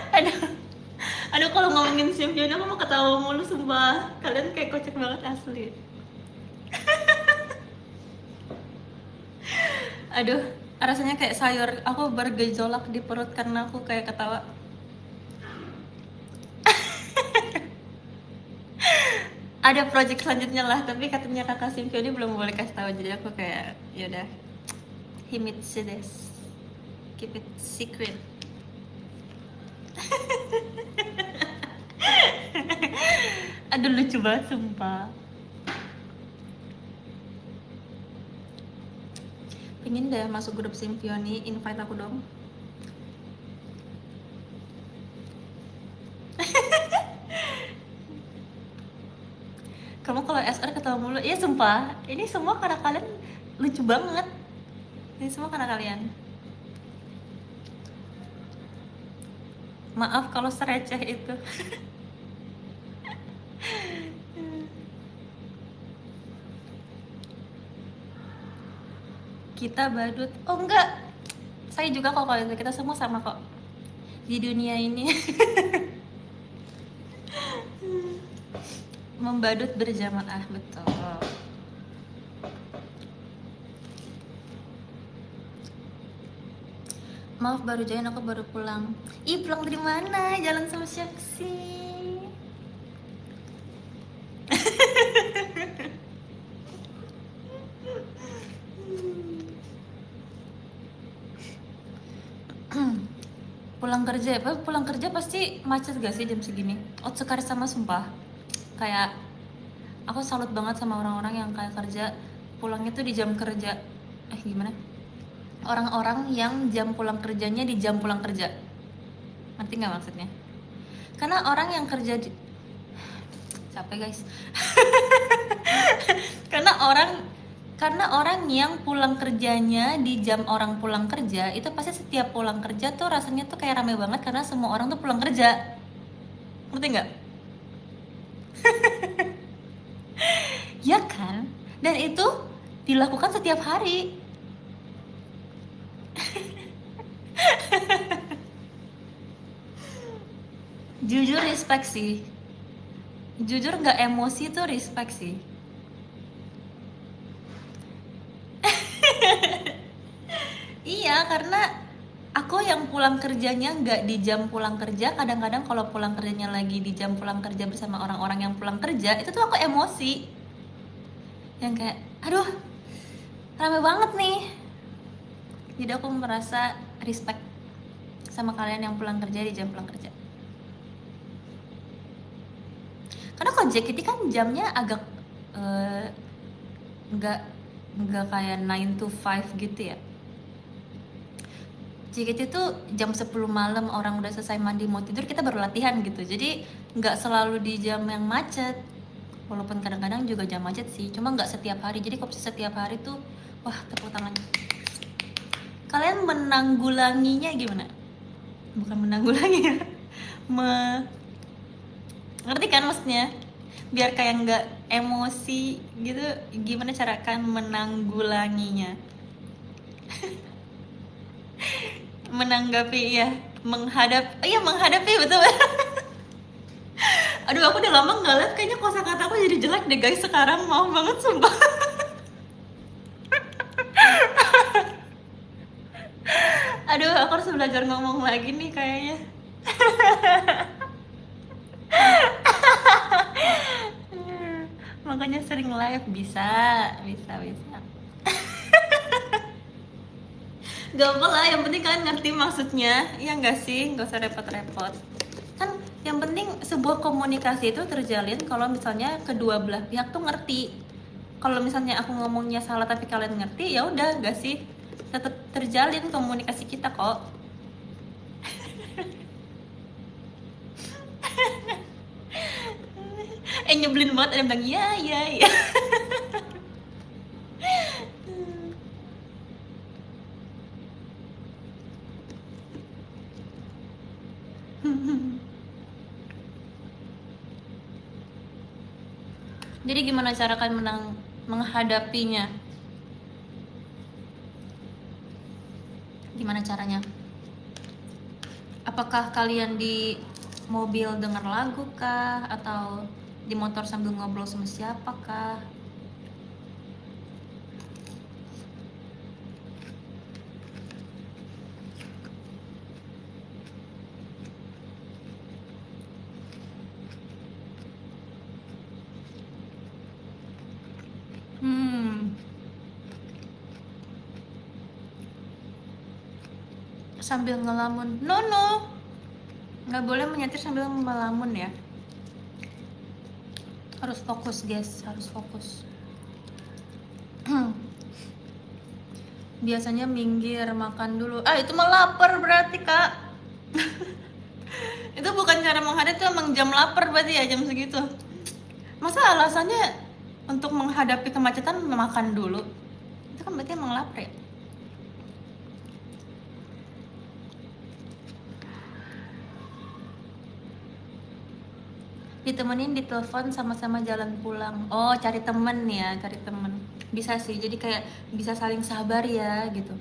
Aduh, aduh kalau ngomongin Symphony aku mau ketawa mulu sumpah. Kalian kayak kocak banget asli. Aduh, rasanya kayak sayur aku bergejolak di perut karena aku kayak ketawa. Ada project selanjutnya lah, tapi katanya kakak Symphony belum boleh kasih tahu, jadi aku kayak yaudah, himitsu desu, keep it secret. Aduh lucu banget sumpah. Pengen deh masuk grup Symphony, invite aku dong. sumpah, ini semua karena kalian lucu banget. Ini semua karena kalian. Maaf kalau sereceh itu. Kita badut. Oh enggak. Saya juga kok, kalau kita semua sama kok di dunia ini. Membadut berjamaah, betul. Maaf baru join, aku baru pulang. Ih, pulang dari mana? Jalan sama siapa sih? Pulang kerja ya, pulang kerja pasti macet gak sih jam segini? Sekali sama sumpah. Kayak aku salut banget sama orang-orang yang kayak kerja pulangnya tuh di jam kerja. Gimana? Orang-orang yang jam pulang kerjanya di jam pulang kerja. Ngerti nggak maksudnya? Karena orang yang kerja di... capek guys. Karena orang yang pulang kerjanya di jam orang pulang kerja, itu pasti setiap pulang kerja tuh rasanya tuh kayak rame banget karena semua orang tuh pulang kerja. Ngerti nggak? Ya kan? Dan itu dilakukan setiap hari. Jujur respect sih. Jujur nggak emosi tuh respect sih. Iya, karena aku yang pulang kerjanya nggak di jam pulang kerja. Kadang-kadang kalau pulang kerjanya lagi di jam pulang kerja bersama orang-orang yang pulang kerja, itu tuh aku emosi. Yang kayak, aduh, rame banget nih. Jadi aku merasa respect sama kalian yang pulang kerja di jam pulang kerja. Karena kalau JKT kan jamnya agak nggak kayak 9 to 5 gitu ya. JKT tuh jam 10 malam orang udah selesai mandi mau tidur, kita baru latihan gitu. Jadi nggak selalu di jam yang macet. Walaupun kadang-kadang juga jam macet sih, cuma nggak setiap hari. Jadi kalau setiap hari tuh, wah, tepuk tangan. Kalian menanggulanginya gimana? Bukan menanggulangi ya. Ngerti kan maksudnya? Biar kayak nggak emosi gitu, gimana cara kan menanggulanginya? Menanggapi ya, menghadapi, betul. Aduh, aku udah lama nggak liat, kayaknya kosakata aku jadi jelek deh guys sekarang, maaf banget sumpah. Aduh, aku harus belajar ngomong lagi nih kayaknya. Makanya sering live. Bisa. Gak apa lah, yang penting kalian ngerti maksudnya. Iya gak sih? Gak usah repot-repot. Kan yang penting sebuah komunikasi itu terjalin kalau misalnya kedua belah pihak tuh ngerti. Kalau misalnya aku ngomongnya salah tapi kalian ngerti, ya udah gak sih? Tetap terjalin komunikasi kita kok. Nyebelin banget ada yang bilang ya. Jadi gimana cara kalian menghadapinya? Gimana caranya? Apakah kalian di mobil denger lagu kah? Atau di motor sambil ngobrol sama siapa kah? Sambil ngelamun. No, nggak boleh menyetir sambil melamun ya. Harus fokus guys, harus fokus. Biasanya minggir makan dulu. Itu mah lapar berarti kak. Itu bukan cara menghadap, itu emang jam lapar berarti ya, jam segitu. Masa alasannya untuk menghadapi kemacetan makan dulu. Itu kan berarti emang lapar ya. Ditemenin di telepon sama-sama jalan pulang. Oh, cari temen ya, cari temen. Bisa sih, jadi kayak bisa saling sabar ya gitu.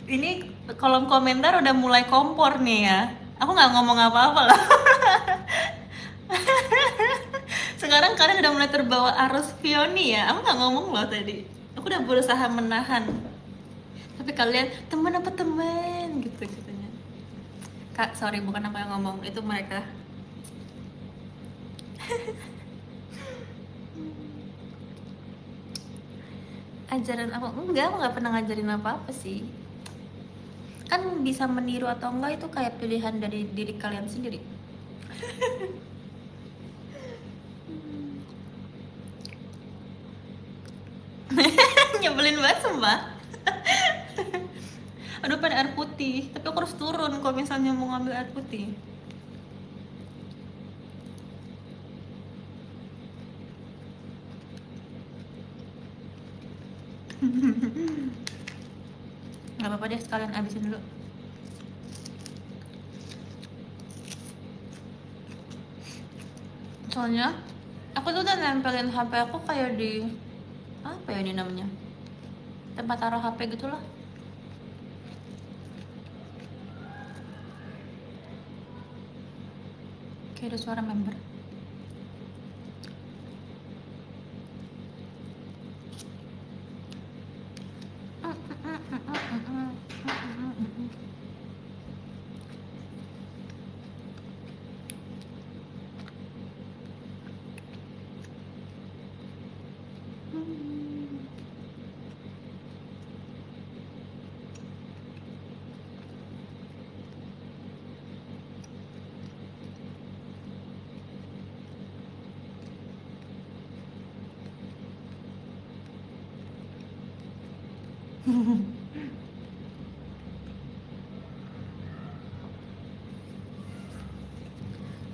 Ini kolom komentar udah mulai kompor nih ya. Aku nggak ngomong apa-apa lah. Sekarang kalian udah mulai terbawa arus Vioni ya. Aku nggak ngomong loh tadi. Aku udah berusaha menahan. Tapi kalian teman apa teman gitu katanya. Kak, sorry bukan aku yang ngomong, itu mereka. Ajaran apa? Enggak, aku nggak pernah ngajarin apa-apa sih. Kan bisa meniru atau enggak itu kayak pilihan dari diri kalian sendiri. Nyebelin banget sumpah. Aduh, pengen air putih, tapi aku harus turun kalau misalnya mau ngambil air putih. Nggak apa-apa deh, sekalian abisin dulu. Soalnya aku tuh udah nempelin HP aku kayak di apa ya ini namanya, tempat taruh HP gitulah. Kayak ada suara member.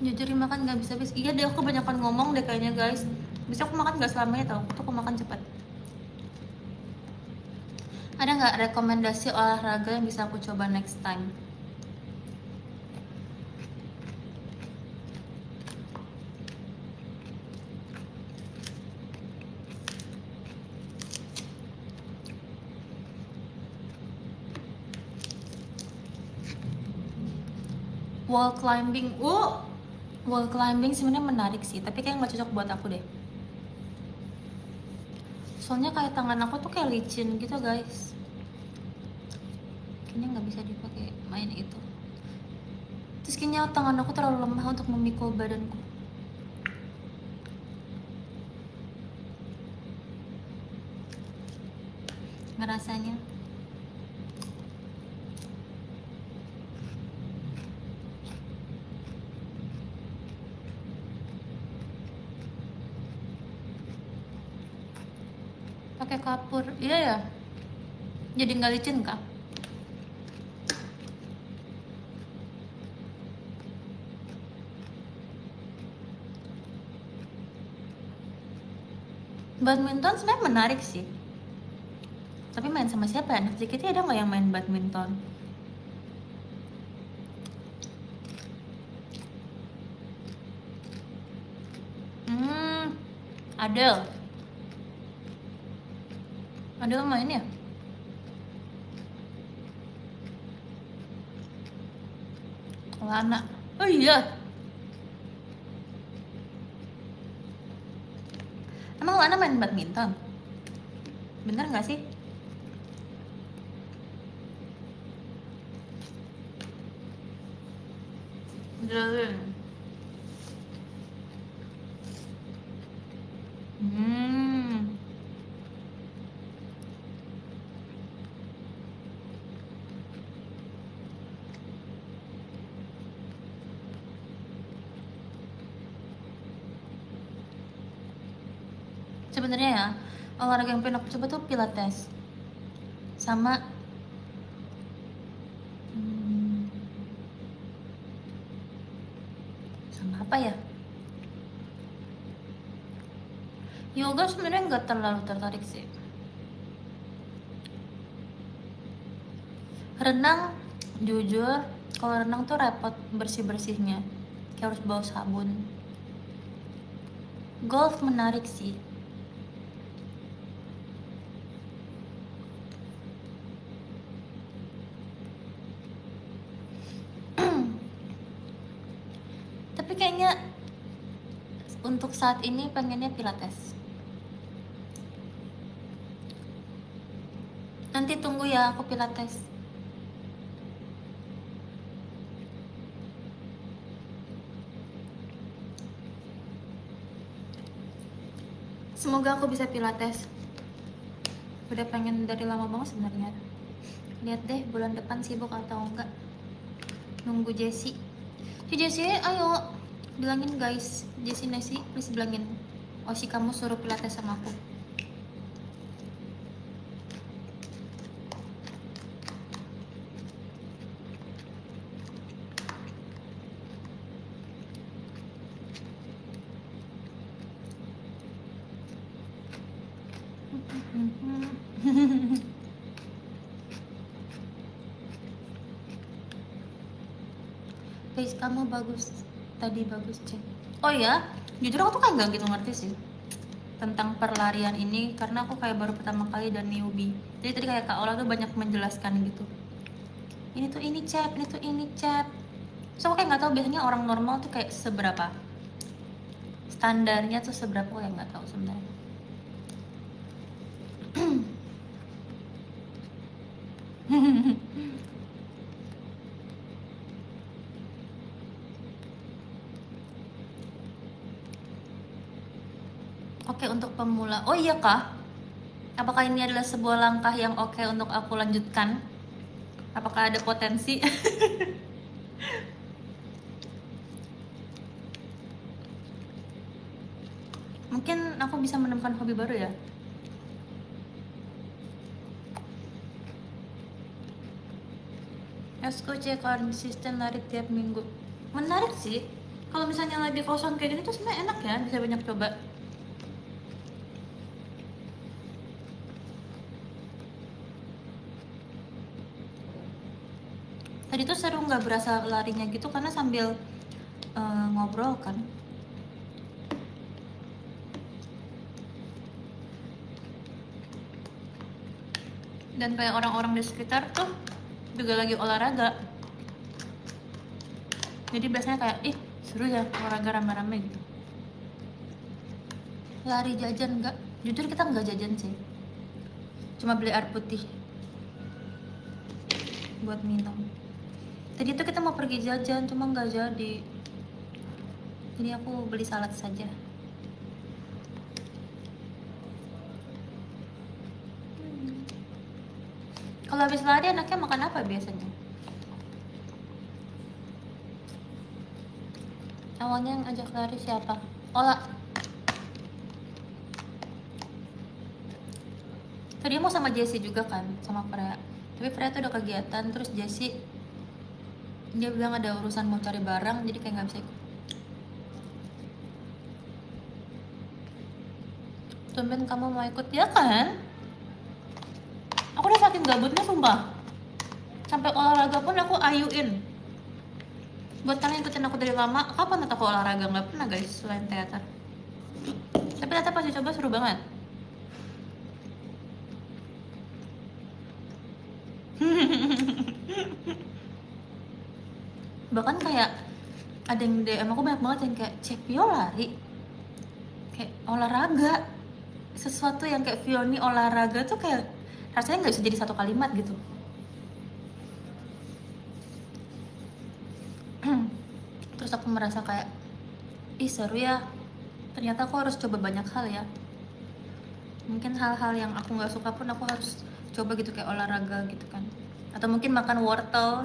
Jujur makan nggak bisa habis. Iya deh, aku kebanyakan ngomong deh kayaknya guys. Bisa aku makan nggak selamanya tau, tuh aku makan cepat. Ada nggak rekomendasi olahraga yang bisa aku coba next time? Wall climbing, wall climbing sebenarnya menarik sih, tapi kayak nggak cocok buat aku deh. Soalnya kayak tangan aku tuh kayak licin gitu guys. Kayaknya nggak bisa dipakai main itu. Terus kayaknya tangan aku terlalu lemah untuk memikul badanku. Ngerasanya. Pakai kapur, iya ya. Jadi nggak licin kah? Badminton sebenarnya menarik sih. Tapi main sama siapa ya? Anak sedikitnya ada nggak yang main badminton? Adele. Adele main ya? Lana. Oh iya. Emang Lana main badminton? Bener nggak sih? Bener. Sebenarnya ya, olahraga yang pengen aku coba tuh pilates sama hmm, sama apa ya, yoga sebenarnya nggak terlalu tertarik sih. Renang, jujur kalau renang tuh repot bersih-bersihnya, kayak harus bawa sabun. Golf menarik sih. Tapi kayaknya untuk saat ini pengennya pilates. Nanti tunggu ya aku pilates. Semoga aku bisa pilates. Udah pengen dari lama banget sebenarnya. Lihat deh bulan depan sibuk atau enggak. Nunggu Jessie. Si Jessie, ayo bilangin guys. Jessie Nesi, please bilangin. Osi kamu suruh pilates sama aku. Face kamu bagus. Tadi bagus cek. Oh ya, jujur aku tuh kayak gak gitu ngerti sih tentang perlarian ini karena aku kayak baru pertama kali dan newbie. Jadi tadi kayak Kak Ola tuh banyak menjelaskan gitu. Ini tuh ini cap, ini tuh ini cap. So aku kayak nggak tahu biasanya orang normal tuh kayak seberapa. Standarnya tuh seberapa aku yang nggak tahu sebenarnya. Oke untuk pemula. Oh iya kah? Apakah ini adalah sebuah langkah yang oke untuk aku lanjutkan? Apakah ada potensi? Mungkin aku bisa menemukan hobi baru ya. Esko C konsisten lari tiap minggu. Menarik sih. Kalau misalnya lagi kosong kayak gini tuh sebenarnya enak ya, bisa banyak coba. Tadi tuh seru nggak berasa larinya gitu karena sambil ngobrol kan. Dan kayak orang-orang di sekitar tuh juga lagi olahraga. Jadi biasanya kayak, ih seru ya olahraga rame-rame gitu. Lari jajan nggak? Jujur kita nggak jajan sih. Cuma beli air putih buat minum. Tadi tuh kita mau pergi jajan, cuma nggak jadi. Jadi aku beli salad saja. Kalau habis lari anaknya makan apa biasanya? Awalnya yang ajak lari siapa? Ola. Tadi mau sama Jessie juga kan, sama Freya. Tapi Freya tuh udah kegiatan, terus Jessie dia bilang ada urusan mau cari barang, jadi kayak nggak bisa ikut. Tumben kamu mau ikut ya kan? Aku udah saking gabutnya sumpah. Sampai olahraga pun aku ayuin. Buat kalian ikutin aku dari lama, kapan aku olahraga? Nggak pernah guys, selain teater. Tapi ternyata pas dicoba seru banget. Bahkan kayak ada yang DM aku banyak banget yang kayak cek Vio lari, kayak olahraga, sesuatu yang kayak Vioni olahraga tuh kayak rasanya nggak bisa jadi satu kalimat gitu. Terus aku merasa kayak ih seru ya, ternyata aku harus coba banyak hal ya. Mungkin hal-hal yang aku nggak suka pun aku harus coba gitu, kayak olahraga gitu kan, atau mungkin makan wortel.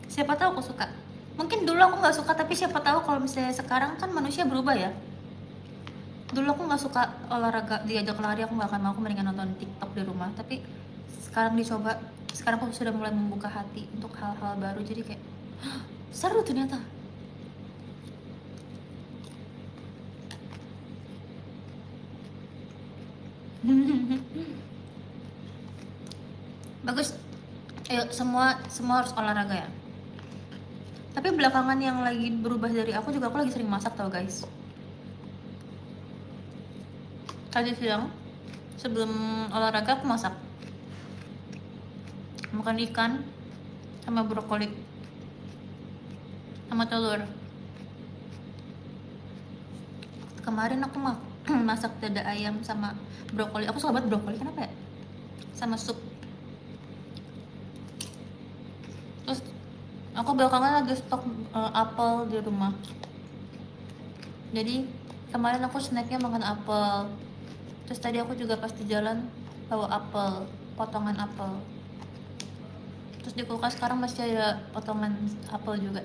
Siapa tahu aku suka. Mungkin dulu aku nggak suka, tapi siapa tahu kalau misalnya sekarang kan manusia berubah ya. Dulu aku nggak suka olahraga, diajak lari aku nggak akan mau, aku mendingan nonton TikTok di rumah. Tapi sekarang dicoba, sekarang aku sudah mulai membuka hati untuk hal-hal baru, jadi kayak seru ternyata. Bagus. Ayo semua semua harus olahraga ya. Tapi belakangan yang lagi berubah dari aku juga, aku lagi sering masak tau guys. Tadi siang sebelum olahraga aku masak, makan ikan sama brokoli sama telur. Kemarin aku masak dada ayam sama brokoli. Aku suka banget brokoli, kenapa ya? Sama sup. Terus aku belakangan lagi stok apel di rumah. Jadi kemarin aku snacknya makan apel. Terus tadi aku juga pas di jalan bawa apel, potongan apel. Terus di kulkas sekarang masih ada potongan apel juga.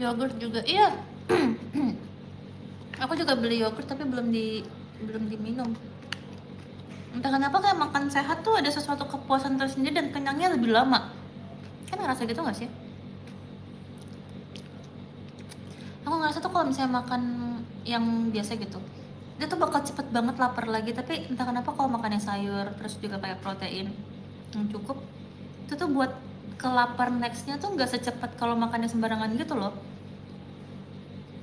Yogurt juga, iya. Aku juga beli yogurt tapi belum diminum. Entah kenapa kayak makan sehat tuh ada sesuatu kepuasan tersendiri dan kenyangnya lebih lama. Kan ngerasa gitu gak sih? Aku ngerasa tuh kalau misalnya makan yang biasa gitu, dia tuh bakal cepet banget lapar lagi. Tapi entah kenapa kalau makannya sayur terus juga kayak protein yang cukup, itu tuh buat kelapar nextnya tuh nggak secepat kalau makannya sembarangan gitu loh.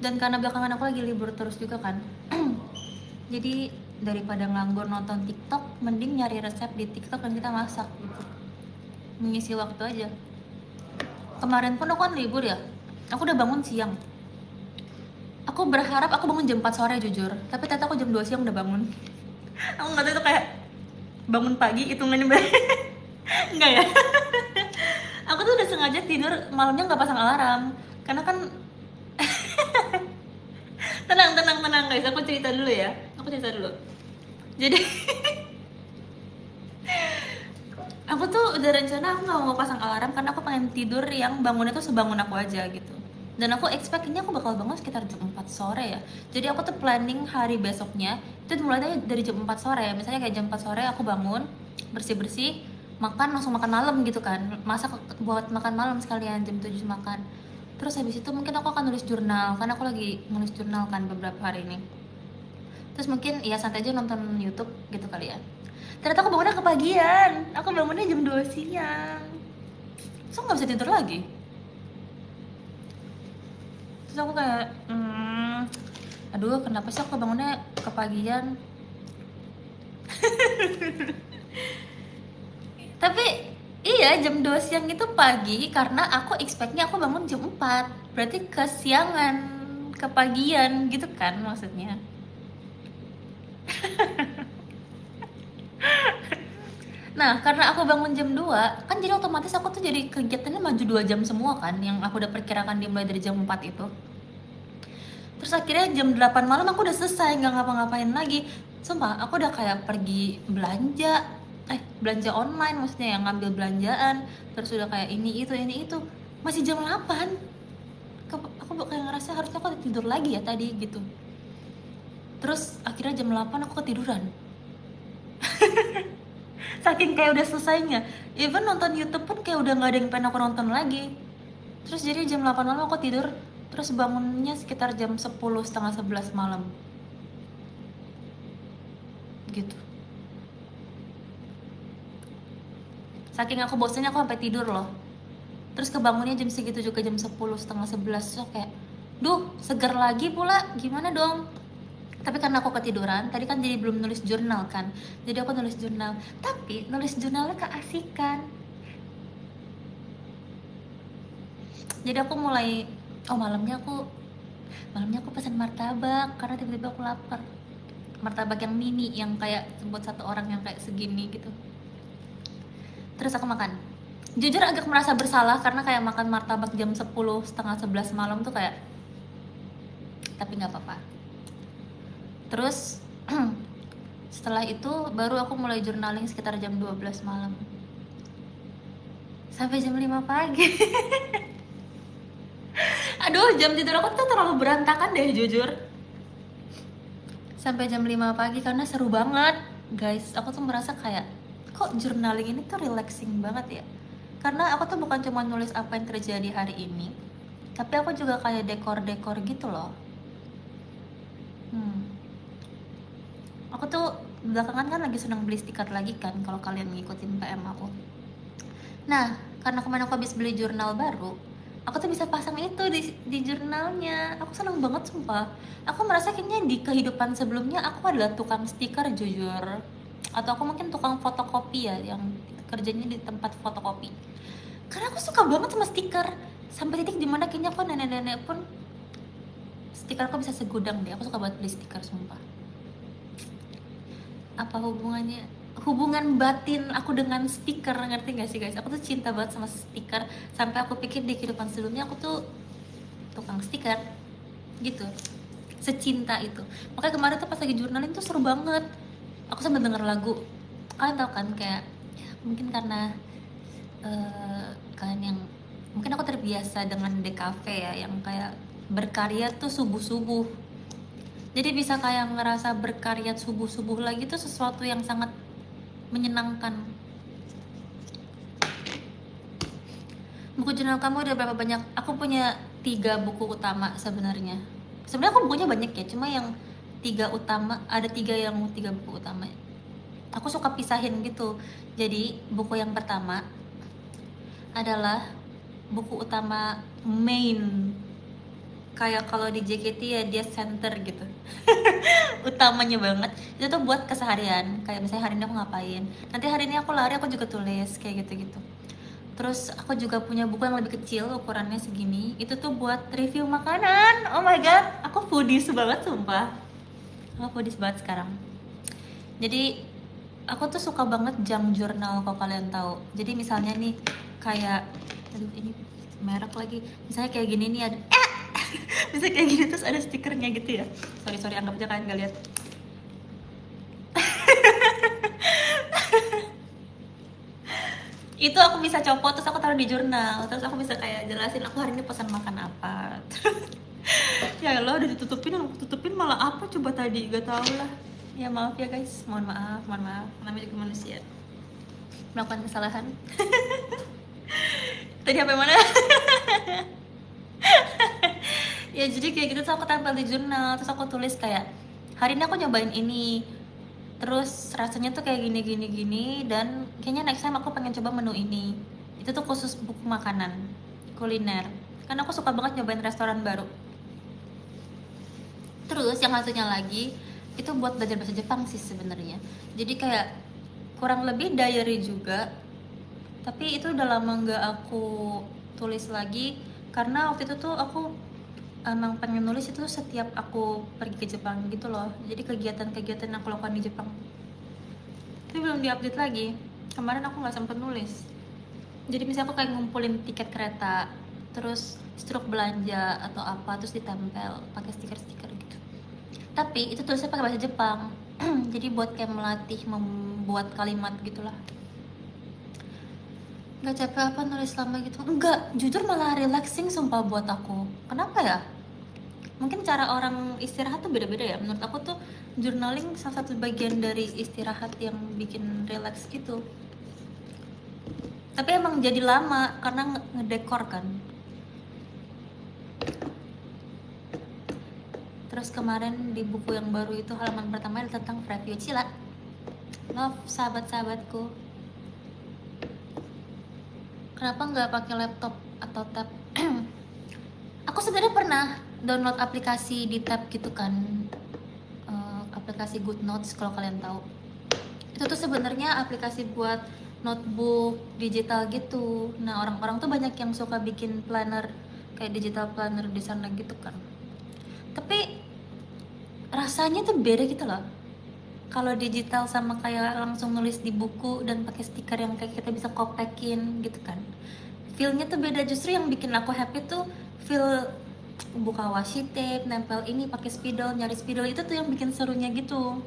Dan karena belakangan aku lagi libur terus juga kan, jadi daripada nganggur nonton TikTok, mending nyari resep di TikTok dan kita masak gitu, mengisi waktu aja. Kemarin pun aku kan libur ya, aku udah bangun siang. Aku berharap aku bangun jam 4 sore jujur, tapi ternyata aku jam 2 siang udah bangun. Aku nggak tahu itu kayak bangun pagi hitungannya enggak ya. Aku tuh udah sengaja tidur malamnya nggak pasang alarm, karena kan tenang guys, aku cerita dulu. Jadi aku tuh udah rencana aku nggak mau pasang alarm karena aku pengen tidur yang bangunnya tuh sebangun aku aja gitu. Dan aku expect ini aku bakal bangun sekitar jam 4 sore ya. Jadi aku tuh planning hari besoknya itu mulai dari jam 4 sore. Misalnya kayak jam 4 sore aku bangun, bersih-bersih, makan, langsung makan malam gitu kan. Masak buat makan malam sekalian, jam 7 makan. Terus habis itu mungkin aku akan nulis jurnal, karena aku lagi nulis jurnal kan beberapa hari ini. Terus mungkin ya santai aja nonton YouTube gitu kali ya. Ternyata aku bangunnya kepagian. Aku bangunnya jam 2 siang. Terus aku gak bisa tidur lagi. Terus aku kayak aduh kenapa sih aku bangunnya kepagian. Tapi iya, jam 2 siang itu pagi karena aku expectnya aku bangun jam 4. Berarti kesiangan, kepagian gitu kan maksudnya. Nah, karena aku bangun jam 2, kan jadi otomatis aku tuh jadi kegiatannya maju 2 jam semua kan, yang aku udah perkirakan dimulai dari jam 4 itu. Terus akhirnya jam 8 malam aku udah selesai, nggak ngapa-ngapain lagi. Sumpah, aku udah kayak pergi belanja online maksudnya, yang ngambil belanjaan. Terus udah kayak ini itu. Masih jam 8. Aku kayak ngerasa harusnya aku tidur lagi ya tadi gitu. Terus akhirnya jam 8 aku ketiduran. Saking kayak udah selesainya, even nonton YouTube pun kayak udah nggak ada yang pengen aku nonton lagi. Terus jadi jam 8 malam aku tidur, terus bangunnya sekitar jam 10, setengah 11 malam gitu. Saking aku bosannya aku sampai tidur loh. Terus kebangunnya jam segitu juga, jam 10, setengah 11. So kayak duh seger lagi pula, gimana dong. Tapi karena aku ketiduran, tadi kan jadi belum nulis jurnal kan. Jadi aku nulis jurnal. Tapi nulis jurnalnya keasikan. Jadi aku mulai, malamnya aku pesan martabak karena tiba-tiba aku lapar. Martabak yang mini, yang kayak buat satu orang yang kayak segini gitu. Terus aku makan. Jujur agak merasa bersalah karena kayak makan martabak jam 10, setengah 11 malam tuh kayak, tapi nggak apa-apa. Terus setelah itu baru aku mulai journaling sekitar jam 12 malam sampai jam 5 pagi. Aduh, jam tidur aku tuh terlalu berantakan deh jujur. Sampai jam 5 pagi karena seru banget guys. Aku tuh merasa kayak kok journaling ini tuh relaxing banget ya. Karena aku tuh bukan cuma nulis apa yang terjadi hari ini, tapi aku juga kayak dekor-dekor gitu loh. Aku tuh belakangan kan lagi seneng beli stiker lagi kan, kalau kalian ngikutin PM aku. Nah, karena kemarin aku habis beli jurnal baru, aku tuh bisa pasang itu di jurnalnya. Aku seneng banget sumpah. Aku merasa kayaknya di kehidupan sebelumnya aku adalah tukang stiker jujur. Atau aku mungkin tukang fotokopi ya, yang kerjanya di tempat fotokopi. Karena aku suka banget sama stiker. Sampai titik dimana kayaknya aku nenek-nenek pun stiker aku bisa segudang deh. Aku suka banget beli stiker sumpah. Apa hubungannya, hubungan batin aku dengan stiker, ngerti gak sih guys? Aku tuh cinta banget sama stiker sampai aku pikir di kehidupan sebelumnya aku tuh tukang stiker gitu, secinta itu. Makanya kemarin tuh pas lagi jurnalin tuh seru banget, aku sambil denger lagu. Kalian tau kan kayak mungkin karena kalian yang mungkin aku terbiasa dengan DKV ya, yang kayak berkarya tuh subuh-subuh. Jadi bisa kayak ngerasa berkarya subuh-subuh lagi tuh sesuatu yang sangat menyenangkan. Buku jurnal kamu udah berapa banyak? Aku punya 3 buku utama sebenarnya. Sebenarnya aku bukunya banyak ya, cuma yang 3 utama, ada 3 buku utama. Aku suka pisahin gitu. Jadi buku yang pertama adalah buku utama main, kayak kalau di JKT ya dia center gitu. Utamanya banget itu tuh buat keseharian, kayak misalnya hari ini aku ngapain, nanti hari ini aku lari aku juga tulis kayak gitu-gitu. Terus aku juga punya buku yang lebih kecil, ukurannya segini, itu tuh buat review makanan. Oh my god, aku foodies banget sumpah. Aku foodies banget sekarang. Jadi aku tuh suka banget junk journal kalau kalian tahu. Jadi misalnya nih kayak, aduh ini merek lagi, misalnya kayak gini nih ada bisa kayak gini terus ada stikernya gitu ya. Sorry anggap aja kalian gak lihat. Itu aku bisa copot terus aku taruh di jurnal, terus aku bisa kayak jelasin aku hari ini pesan makan apa. Ya Allah, udah ditutupin, aku tutupin malah apa coba tadi, gak tau lah. Ya maaf ya guys, mohon maaf, namanya juga manusia melakukan kesalahan. Tadi apa mana? Ya jadi kayak gitu tuh aku tempel di jurnal, terus aku tulis kayak hari ini aku nyobain ini, terus rasanya tuh kayak gini dan kayaknya next time aku pengen coba menu ini. Itu tuh khusus buku makanan kuliner, karena aku suka banget nyobain restoran baru. Terus yang satunya lagi itu buat belajar bahasa Jepang sih sebenarnya. Jadi kayak kurang lebih diary juga, tapi itu udah lama nggak aku tulis lagi karena waktu itu tuh aku emang pengen nulis itu setiap aku pergi ke Jepang gitu loh. Jadi kegiatan-kegiatan yang aku lakukan di Jepang tapi belum diupdate lagi. Kemarin aku nggak sempet nulis. Jadi misalnya aku kayak ngumpulin tiket kereta, terus struk belanja atau apa, terus ditempel pakai stiker-stiker gitu. Tapi itu tulisnya pakai bahasa Jepang. Jadi buat kayak melatih membuat kalimat gitulah. Nggak capek apa nulis lama gitu? Enggak, jujur malah relaxing sumpah buat aku. Kenapa ya? Mungkin cara orang istirahat tuh beda-beda ya. Menurut aku tuh journaling salah satu bagian dari istirahat yang bikin relax gitu. Tapi emang jadi lama karena ngedekor kan. Terus kemarin di buku yang baru itu halaman pertama tentang preview Cila. Love sahabat-sahabatku. Kenapa nggak pakai laptop atau tab? Aku sebenarnya pernah download aplikasi di tab gitu kan, aplikasi GoodNotes kalau kalian tahu. Itu tuh sebenarnya aplikasi buat notebook digital gitu. Nah orang-orang tuh banyak yang suka bikin planner kayak digital planner di sana gitu kan. Tapi rasanya tuh beda gitu loh. Kalau digital sama kayak langsung nulis di buku dan pakai stiker yang kayak kita bisa kopekin gitu kan. Feelnya tuh beda. Justru yang bikin aku happy tuh feel buka washi tape, nempel ini pakai spidol, nyari spidol, itu tuh yang bikin serunya gitu.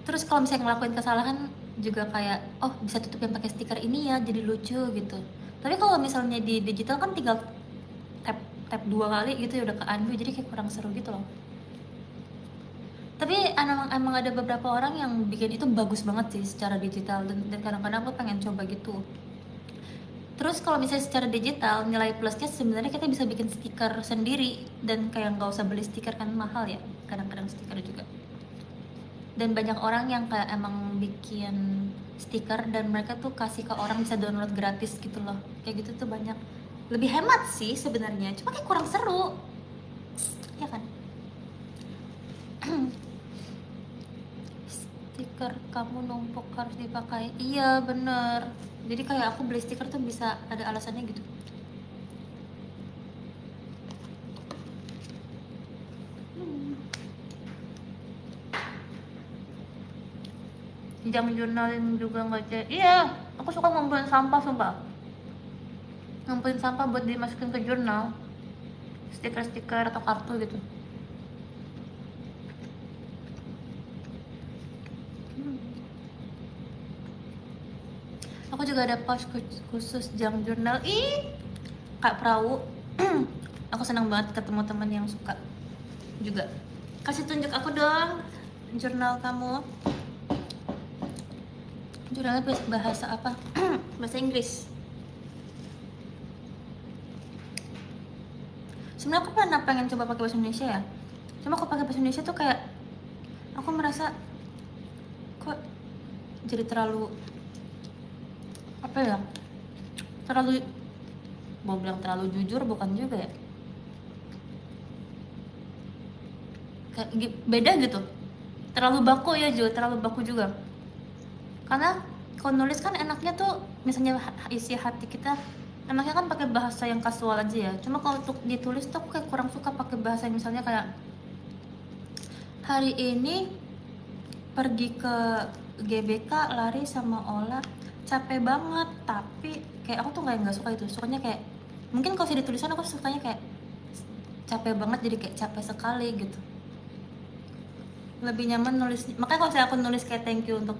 Terus kalau misalnya ngelakuin kesalahan juga kayak oh bisa tutupin pakai stiker ini ya jadi lucu gitu. Tapi kalau misalnya di digital kan tinggal tap 2 kali gitu ya udah ke undo, jadi kayak kurang seru gitu loh. Tapi emang ada beberapa orang yang bikin itu bagus banget sih secara digital, dan kadang-kadang aku pengen coba gitu. Terus kalau misalnya secara digital, nilai plusnya sebenarnya kita bisa bikin stiker sendiri, dan kayak nggak usah beli stiker kan mahal ya, kadang-kadang stiker juga. Dan banyak orang yang kayak emang bikin stiker dan mereka tuh kasih ke orang, bisa download gratis gitu loh. Kayak gitu tuh banyak. Lebih hemat sih sebenarnya, cuma kayak kurang seru. Ya kan? Stiker kamu numpuk harus dipakai. Iya bener. Jadi kayak aku beli stiker tuh bisa ada alasannya gitu. Jam journaling juga nggak cek. Iya, aku suka ngumpulin sampah sumpah. Ngumpulin sampah buat dimasukin ke jurnal, stiker-stiker atau kartu gitu. Aku juga ada pouch khusus jam jurnal. Ih, Kak Prawu. Aku senang banget ketemu teman yang suka juga. Kasih tunjuk aku dong jurnal kamu. Jurnalnya bahasa apa? Bahasa Inggris. Sebenarnya aku pernah pengen coba pakai bahasa Indonesia ya. Cuma aku pakai bahasa Indonesia tuh kayak aku merasa kok jadi terlalu apa ya? Terlalu, mau bilang terlalu jujur bukan juga ya. Kayak beda gitu. Terlalu baku ya Jo, terlalu baku juga. Karena kalau nulis kan enaknya tuh misalnya isi hati kita, enaknya kan pakai bahasa yang kasual aja ya. Cuma kalau untuk ditulis tuh aku kayak kurang suka pakai bahasa yang misalnya kayak hari ini pergi ke GBK lari sama Ola capek banget, tapi kayak aku tuh nggak suka itu. Sukanya kayak mungkin kalau di tulisan aku sukanya kayak capek banget, jadi kayak capek sekali gitu. Lebih nyaman nulis, makanya kalau saya aku nulis kayak thank you untuk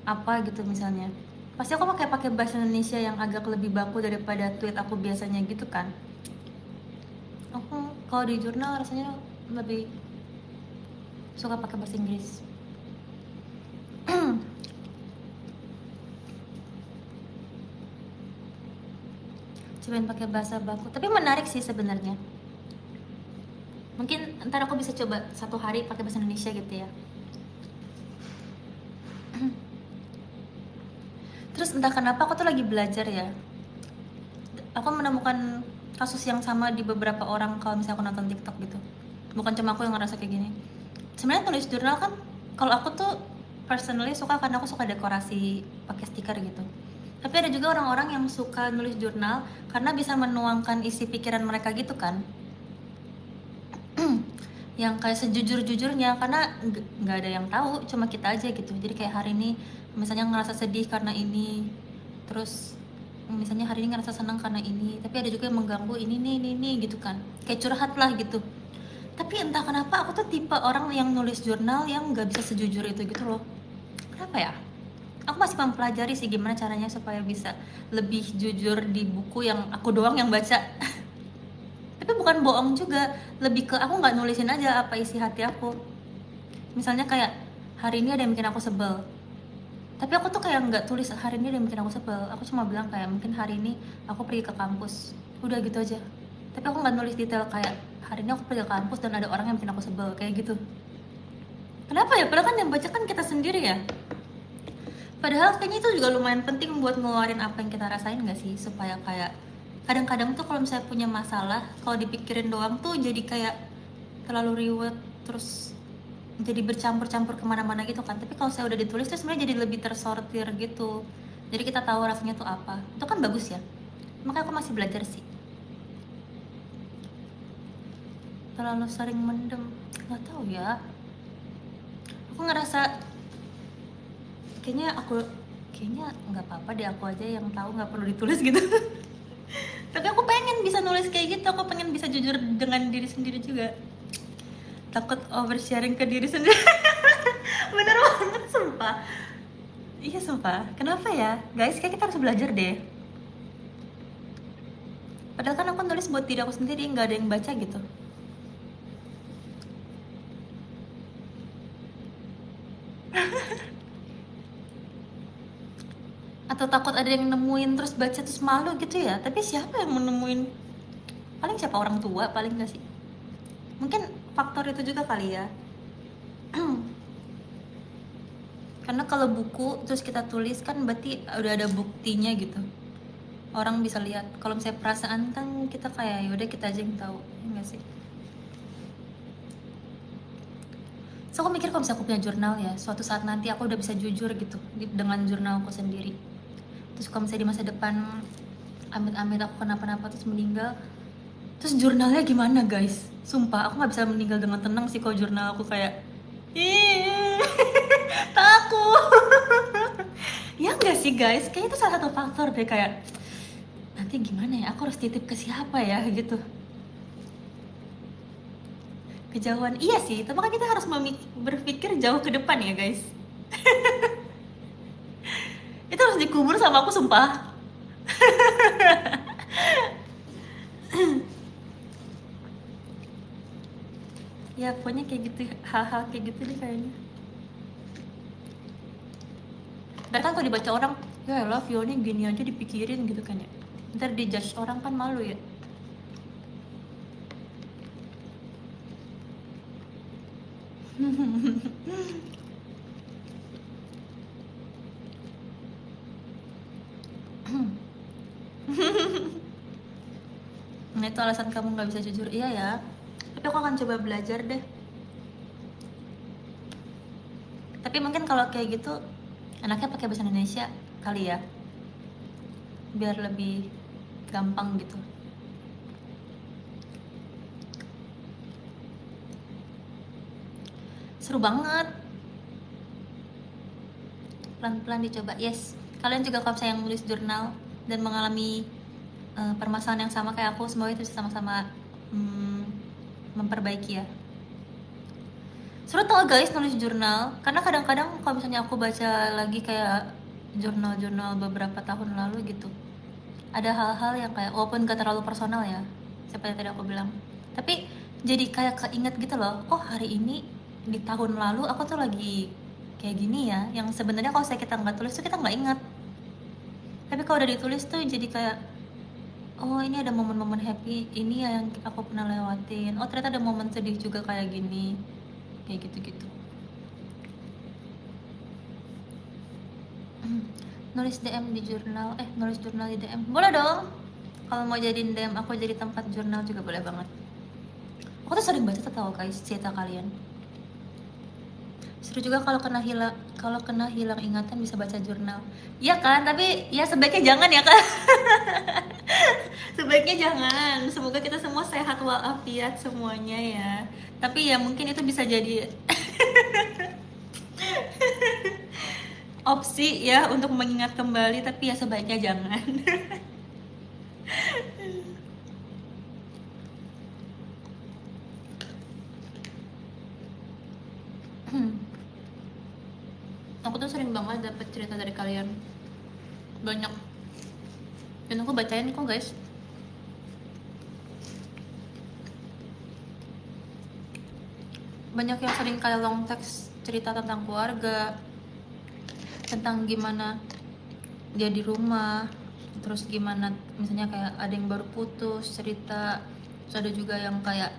apa gitu misalnya, pasti aku pakai bahasa Indonesia yang agak lebih baku daripada tweet aku biasanya gitu kan. Aku kalau di jurnal rasanya lebih suka pakai bahasa Inggris. Cobain pakai bahasa baku, tapi menarik sih sebenarnya. Mungkin ntar aku bisa coba satu hari pakai bahasa Indonesia gitu ya. Terus entah kenapa aku tuh lagi belajar ya, aku menemukan kasus yang sama di beberapa orang kalau misalnya aku nonton TikTok gitu. Bukan cuma aku yang ngerasa kayak gini. Sebenarnya tulis jurnal kan, kalau aku tuh personally suka karena aku suka dekorasi pakai stiker gitu. Tapi ada juga orang-orang yang suka nulis jurnal karena bisa menuangkan isi pikiran mereka gitu kan. Yang kayak sejujur-jujurnya, karena nggak ada yang tahu, cuma kita aja gitu. Jadi kayak hari ini misalnya ngerasa sedih karena ini, terus misalnya hari ini ngerasa senang karena ini, tapi ada juga yang mengganggu ini gitu kan, kayak curhat lah gitu. Tapi entah kenapa aku tuh tipe orang yang nulis jurnal yang nggak bisa sejujur itu gitu loh. Kenapa ya? Aku masih mempelajari sih gimana caranya supaya bisa lebih jujur di buku yang aku doang yang baca. Tapi bukan bohong juga, lebih ke aku nggak nulisin aja apa isi hati aku. Misalnya kayak hari ini ada yang bikin aku sebel, tapi aku tuh kayak nggak tulis hari ini ada yang bikin aku sebel. Aku cuma bilang kayak mungkin hari ini aku pergi ke kampus, udah gitu aja. Tapi aku nggak nulis detail kayak hari ini aku pergi ke kampus dan ada orang yang bikin aku sebel kayak gitu. Kenapa ya? Padahal kan yang baca kan kita sendiri ya. Padahal kayaknya itu juga lumayan penting buat ngeluarin apa yang kita rasain nggak sih, supaya kayak kadang-kadang tuh kalau misalnya punya masalah, kalau dipikirin doang tuh jadi kayak terlalu reward, terus jadi bercampur-campur kemana-mana gitu kan. Tapi kalau saya udah ditulis tuh sebenarnya jadi lebih tersortir gitu, jadi kita tahu rasanya tuh apa. Itu kan bagus ya, makanya aku masih belajar sih. Terlalu sering mendem, nggak tahu ya, aku ngerasa kayaknya nggak apa-apa deh, aku aja yang tahu, nggak perlu ditulis gitu. Tapi aku pengen bisa nulis kayak gitu, aku pengen bisa jujur dengan diri sendiri juga. Takut oversharing ke diri sendiri. Bener banget sumpah. Iya sumpah, kenapa ya guys, kayak kita harus belajar deh. Padahal kan aku nulis buat diri aku sendiri, nggak ada yang baca gitu. Atau takut ada yang nemuin terus baca terus malu gitu ya. Tapi siapa yang menemuin? Paling siapa, orang tua paling nggak sih? Mungkin faktor itu juga kali ya. Karena kalau buku terus kita tulis kan berarti udah ada buktinya gitu, orang bisa lihat. Kalau misalnya perasaan kan kita kayak yaudah kita aja yang tahu, ya nggak sih? So aku mikir kalau misalnya aku punya jurnal ya, suatu saat nanti aku udah bisa jujur gitu dengan jurnalku sendiri. Terus kalau misalnya di masa depan amit-amit aku kenapa-napa terus meninggal, terus jurnalnya gimana guys? Sumpah aku nggak bisa meninggal dengan tenang sih kalau jurnal aku kayak ih, takut. Ya nggak sih guys, kayaknya itu salah satu faktor deh, kayak nanti gimana ya, aku harus titip ke siapa ya gitu, kejauhan. Iya sih, tapi kan kita harus berpikir jauh ke depan ya guys. Itu harus dikubur sama aku sumpah. Ya pokoknya kayak gitu, hal-hal kayak gitu deh kayaknya. Ntar kan kalau dibaca orang, ya elah Fiona gini aja dipikirin gitu kan ya, ntar dijudge orang kan malu ya. Nah itu alasan kamu nggak bisa jujur, iya ya. Tapi aku akan coba belajar deh. Tapi mungkin kalau kayak gitu anaknya pakai bahasa Indonesia kali ya, biar lebih gampang gitu. Seru banget. Pelan-pelan dicoba. Yes, kalian juga kalau misalnya yang nulis jurnal dan mengalami permasalahan yang sama kayak aku, semoga itu bisa sama-sama memperbaiki ya. Seru tau guys nulis jurnal, karena kadang-kadang kalau misalnya aku baca lagi kayak jurnal-jurnal beberapa tahun lalu gitu, ada hal-hal yang kayak walaupun gak terlalu personal ya, seperti tadi aku bilang, tapi jadi kayak keinget gitu loh, oh hari ini di tahun lalu aku tuh lagi kayak gini ya, yang sebenarnya kalau kita nggak tulis tuh kita nggak inget. Tapi kalau udah ditulis tuh jadi kayak, oh ini ada momen-momen happy ini ya yang aku pernah lewatin, oh ternyata ada momen sedih juga kayak gini, kayak gitu-gitu. Nulis DM di jurnal, nulis jurnal di DM boleh dong. Kalau mau jadiin DM aku jadi tempat jurnal juga boleh banget. Aku tuh sering baca, tahu guys, cerita kalian. Seru juga kalau kena hilang ingatan bisa baca jurnal. Iya kan? Tapi ya sebaiknya jangan ya kan? Sebaiknya jangan. Semoga kita semua sehat walafiat semuanya ya. Tapi ya mungkin itu bisa jadi opsi ya untuk mengingat kembali, tapi ya sebaiknya jangan. Aku tuh sering banget dapet cerita dari kalian, banyak, dan aku bacain kok guys. Banyak yang sering kayak long text cerita tentang keluarga, tentang gimana dia di rumah, terus gimana misalnya kayak ada yang baru putus cerita, terus ada juga yang kayak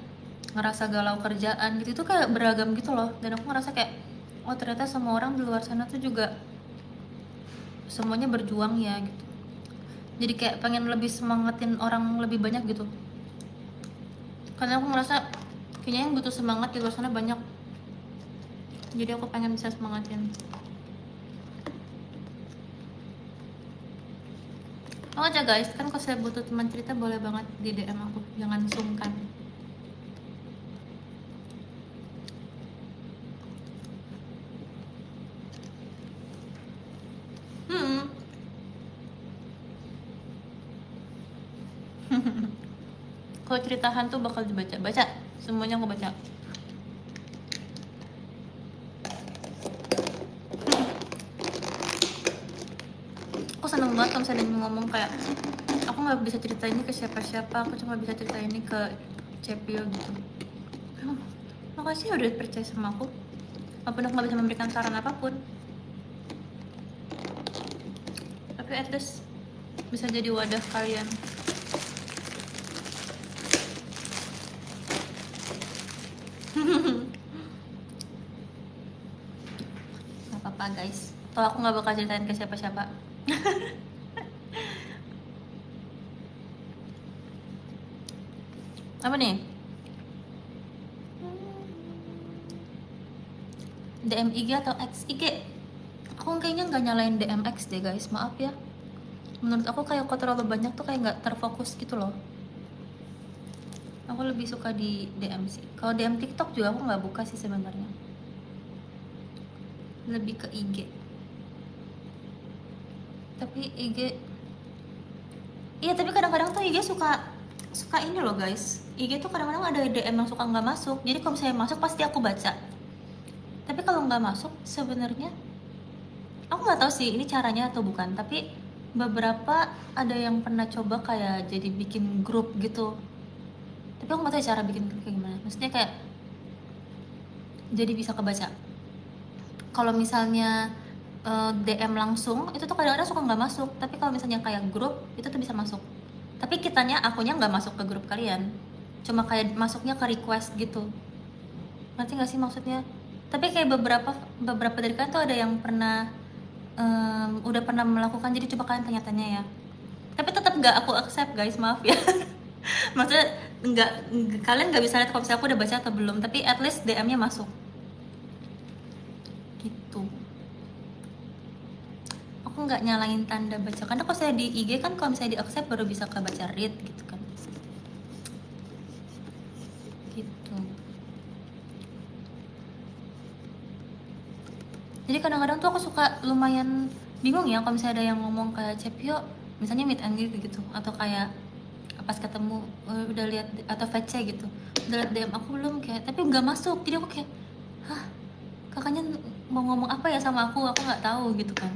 ngerasa galau kerjaan gitu. Itu kayak beragam gitu loh, dan aku ngerasa kayak oh ternyata semua orang di luar sana tuh juga semuanya berjuang ya gitu. Jadi kayak pengen lebih semangatin orang lebih banyak gitu, karena aku ngerasa kayaknya yang butuh semangat di luar sana banyak, jadi aku pengen bisa semangatin. Oh aja guys, kan kalau saya butuh teman cerita boleh banget di DM aku, jangan sungkan. Kalau cerita hantu bakal dibaca semuanya, aku baca. Aku seneng banget kalau misalnya ngomong kayak Aku nggak bisa cerita ini ke siapa-siapa, aku cuma bisa cerita ini ke Cepio gitu. Makasih udah percaya sama aku, walaupun aku nggak bisa memberikan saran apapun, tapi at least bisa jadi wadah kalian. Gak apa-apa guys, toh aku nggak bakal ceritain ke siapa-siapa. Apa nih? DM IG atau X IG? Aku kayaknya nggak nyalain DM X deh guys, maaf ya. Menurut aku kayak kok terlalu banyak tuh kayak nggak terfokus gitu loh. Aku lebih suka di DM sih. Kalau DM TikTok juga aku nggak buka sih sebenarnya. Lebih ke IG. Tapi IG, iya tapi kadang-kadang tuh IG suka ini loh guys. IG tuh kadang-kadang ada DM yang suka nggak masuk. Jadi kalau misalnya masuk pasti aku baca. Tapi kalau nggak masuk sebenarnya aku nggak tahu sih ini caranya atau bukan. Tapi beberapa ada yang pernah coba kayak jadi bikin grup gitu. Tapi aku nggak tahu cara bikin grup kayak gimana. Maksudnya kayak jadi bisa kebaca. Kalau misalnya DM langsung itu tuh kadang-kadang suka nggak masuk. Tapi kalau misalnya kayak grup itu tuh bisa masuk. Tapi akunya nggak masuk ke grup kalian, cuma kayak masuknya ke request gitu. Ngerti nggak sih maksudnya? Tapi kayak beberapa dari kalian tuh ada yang pernah udah pernah melakukan, jadi coba kalian tanya-tanya ya. Tapi tetap nggak aku accept guys, maaf ya. Maksudnya kalian nggak bisa lihat kalau misalnya aku udah baca atau belum, tapi at least DM-nya masuk gitu. Aku nggak nyalain tanda baca karena kalau saya di IG kan kalau misalnya di accept baru bisa kebaca read gitu kan, gitu. Jadi kadang-kadang tuh aku suka lumayan bingung ya kalau misalnya ada yang ngomong kayak Cepio misalnya meet and greet gitu, atau kayak pas ketemu udah lihat atau VC gitu udah lihat DM aku belum, kayak tapi nggak masuk. Jadi aku kayak hah, kakaknya mau ngomong apa ya sama aku nggak tahu gitu kan.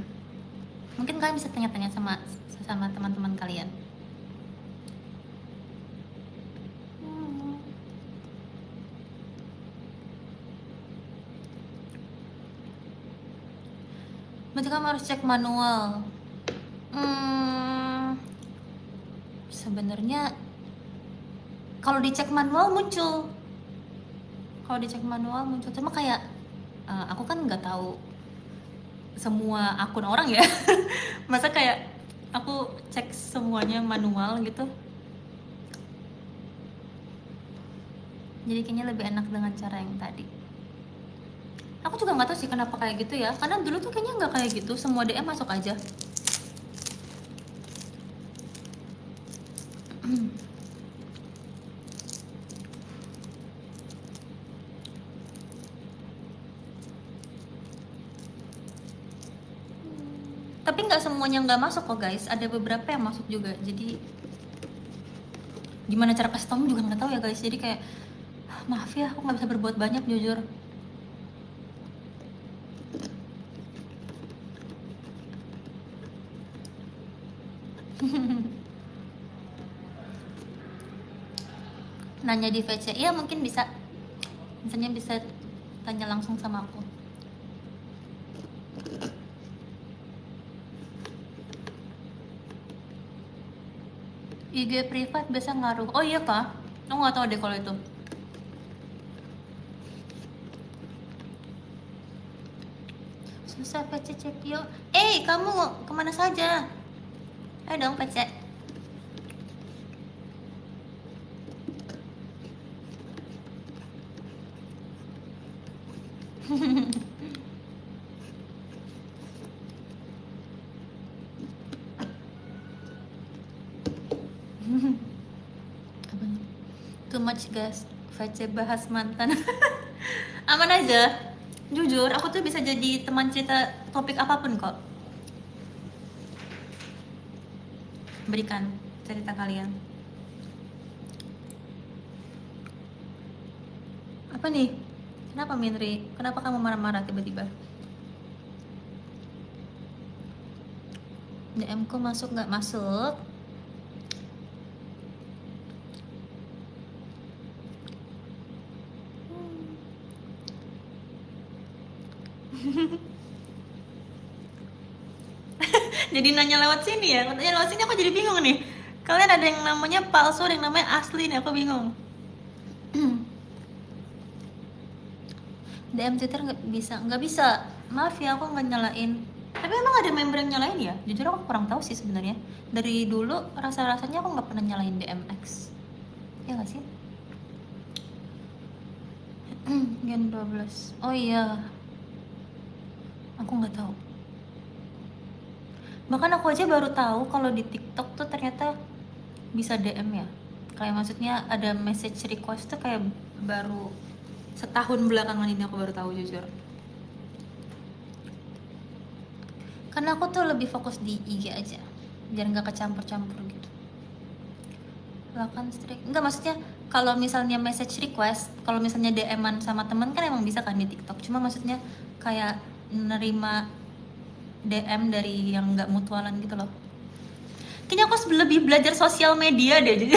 Mungkin kalian bisa tanya-tanya sama teman-teman kalian. Berarti kamu harus cek manual. Sebenarnya kalau dicek manual muncul. Cuma kayak aku kan nggak tahu semua akun orang ya. Masa kayak aku cek semuanya manual gitu. Jadi kayaknya lebih enak dengan cara yang tadi. Aku juga nggak tahu sih kenapa kayak gitu ya, karena dulu tuh kayaknya nggak kayak gitu, semua DM masuk aja. Tapi nggak semuanya nggak masuk kok guys, ada beberapa yang masuk juga. Jadi gimana cara kasih tahu juga nggak tahu ya guys. Jadi kayak maaf ya, aku nggak bisa berbuat banyak jujur. Nanya di VC, iya mungkin bisa. Misalnya bisa tanya langsung sama aku. IG privat biasa ngaruh. Oh iya kah? Aku nggak tahu deh kalau itu. Susah PC Cepio. Kamu kemana saja? Ayo dong PC. Too much guys, VC bahas mantan. Aman aja. Jujur, aku tuh bisa jadi teman cerita topik apapun kok. Berikan cerita kalian. Apa nih? Kenapa Minri? Kenapa kamu marah-marah tiba-tiba? DM ku masuk nggak masuk? Jadi nanya lewat sini ya, nanya lewat sini aku jadi bingung nih. Kalian ada yang namanya palsu, ada yang namanya asli nih, aku bingung. DM Twitter nggak bisa. Maaf ya, aku nggak nyalain. Tapi emang ada member yang nyalain ya? Jujur aku kurang tahu sih sebenarnya. Dari dulu rasa-rasanya aku nggak pernah nyalain DMX. Ya nggak sih? Gen 12. Oh iya. Aku nggak tahu. Bahkan aku aja baru tahu kalau di TikTok tuh ternyata bisa DM ya. Kayak maksudnya ada message request tuh kayak baru setahun belakangan ini aku baru tahu jujur. Karena aku tuh lebih fokus di IG aja, biar nggak kecampur-campur gitu. Lakukan strike. Enggak, maksudnya kalau misalnya message request, kalau misalnya DM-an sama temen kan emang bisa kan di TikTok. Cuma maksudnya kayak nerima DM dari yang nggak mutualan gitu loh. Kayaknya aku lebih belajar sosial media deh jadi.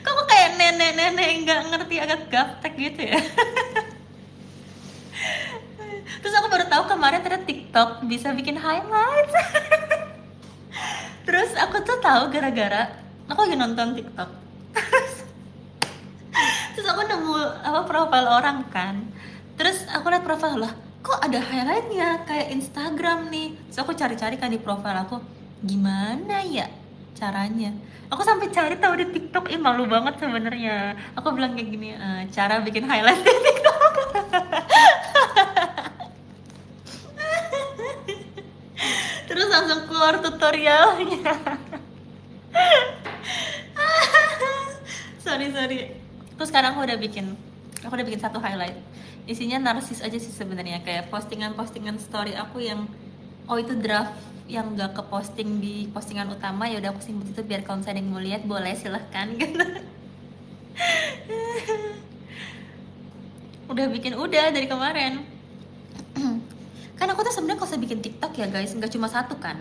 Kok aku kayak nenek-nenek nggak ngerti agak gaptek gitu ya. Terus aku baru tahu kemarin ternyata TikTok bisa bikin highlights. Terus aku tuh tahu gara-gara aku lagi nonton TikTok. Terus aku nemu apa profil orang kan. Terus aku lihat profil lah, kok ada highlightnya kayak Instagram nih. Terus aku cari-cari kan di profil aku, gimana ya caranya. Aku sampai cari tahu di TikTok, malu banget sebenarnya. Aku bilang kayak gini, cara bikin highlight di TikTok. Terus langsung keluar tutorialnya. sorry. Terus sekarang aku udah bikin satu highlight. Isinya narsis aja sih sebenarnya, kayak postingan story aku yang itu draft yang gak ke posting di postingan utama, ya udah aku simpen itu biar kalau misalnya yang mau lihat boleh silahkan gitu. udah dari kemarin. Kan aku tuh sebenarnya kalau saya bikin TikTok ya guys, nggak cuma satu kan.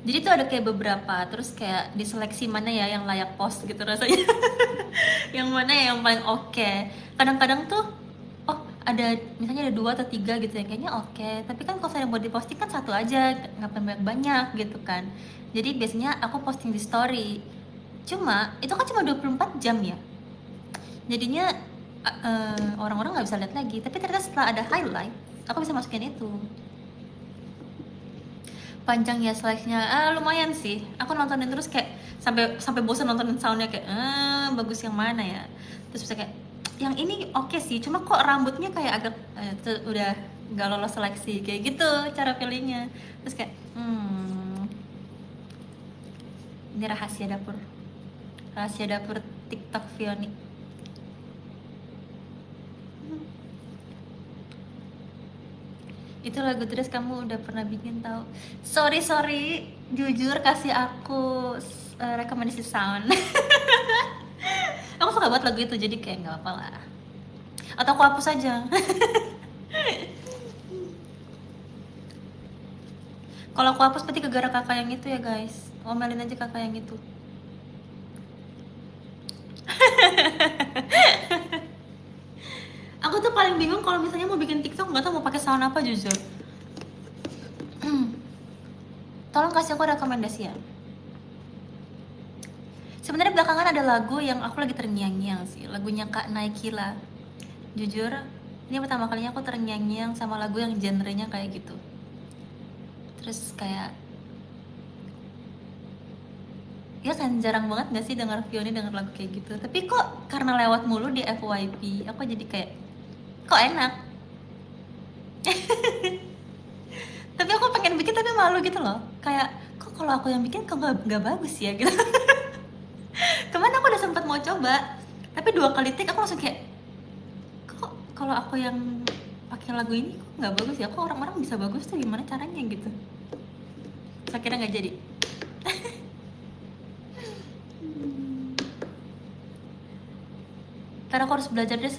Jadi tuh ada kayak beberapa, terus kayak diseleksi mana ya yang layak post gitu rasanya. Yang mana ya yang paling oke. Kadang-kadang tuh ada misalnya ada 2 atau 3 gitu yang kayaknya oke. Tapi kan kalau saya mau diposting kan satu aja, ngapain banyak-banyak gitu kan. Jadi biasanya aku posting di story. Cuma itu kan cuma 24 jam ya. Jadinya orang-orang nggak bisa lihat lagi. Tapi ternyata setelah ada highlight, aku bisa masukin itu. Panjang ya slide-nya, lumayan sih. Aku nontonin terus kayak sampai bosan nontonin soundnya, kayak bagus yang mana ya. Terus bisa kayak yang ini oke sih, cuma kok rambutnya kayak agak tuh udah nggak lolos seleksi kayak gitu cara pilihnya. Terus kayak ini rahasia dapur TikTok Vioni. Itu lagu terus kamu udah pernah bikin tahu. Sorry jujur kasih aku rekomendasi sound. Aku suka banget lagu itu, jadi kayak nggak apa lah, atau aku hapus aja. Kalau aku hapus berarti gara kakak yang itu ya guys. Omelin aja kakak yang itu. Aku tuh paling bingung kalau misalnya mau bikin TikTok, nggak tahu mau pakai sound apa jujur. Tolong kasih aku rekomendasi ya. Sebenarnya belakangan ada lagu yang aku lagi terngiang-ngiang sih, lagunya Kak Naikila. Jujur, ini pertama kalinya aku terngiang-ngiang sama lagu yang genrenya kayak gitu. Terus kayak ya kan jarang banget gak sih denger Vioni denger lagu kayak gitu. Tapi kok karena lewat mulu di FYP, aku jadi kayak kok enak. Tapi aku pengen bikin tapi malu gitu loh. Kayak kok kalau aku yang bikin kok gak bagus ya gitu. Kemana aku udah sempet mau coba, tapi 2 kali take aku langsung kayak kok kalau aku yang pakai lagu ini kok nggak bagus ya, kok orang-orang bisa bagus tuh gimana caranya gitu. Terus akhirnya nggak jadi. Karena aku harus belajar deh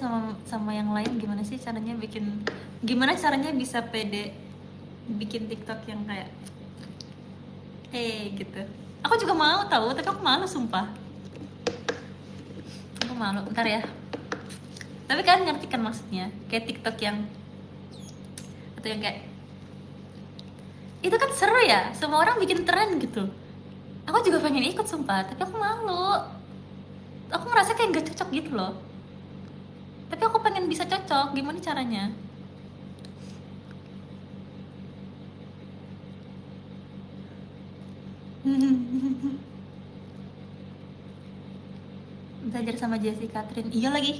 sama yang lain gimana caranya bisa pede bikin TikTok yang kayak gitu. Aku juga mau tahu, tapi aku malu sumpah. Aku malu, bentar ya. Tapi kan ngerti kan maksudnya, kayak TikTok yang gitu, yang kayak itu kan seru ya, semua orang bikin tren gitu. Aku juga pengen ikut sumpah, tapi aku malu. Aku ngerasa kayak gak cocok gitu loh. Tapi aku pengen bisa cocok, gimana caranya? Belajar sama Jessie Catherine, iya lagi.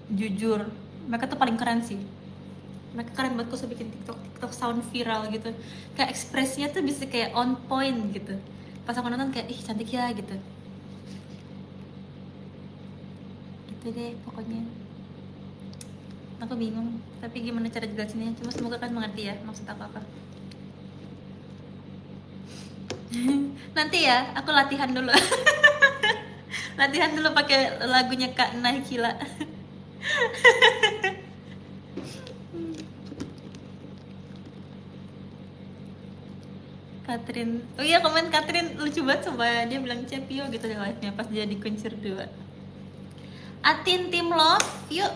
Jujur, mereka tuh paling keren sih. Mereka keren banget, kok bikin TikTok sound viral gitu. Kayak ekspresinya tuh bisa kayak on point gitu. Pas aku nonton kayak, ih cantik ya gitu. Gitu deh pokoknya. Aku bingung, tapi gimana cara jelasinnya? Cuma semoga kan mengerti ya maksud aku apa. Nanti ya, aku latihan dulu. Latihan dulu pakai lagunya Kak Naikila. Catherine, oh iya komen Catherine lucu banget supaya dia bilang Cepio gitu di live-nya pas dia di Kuncir 2. Atin Team Love, yuk.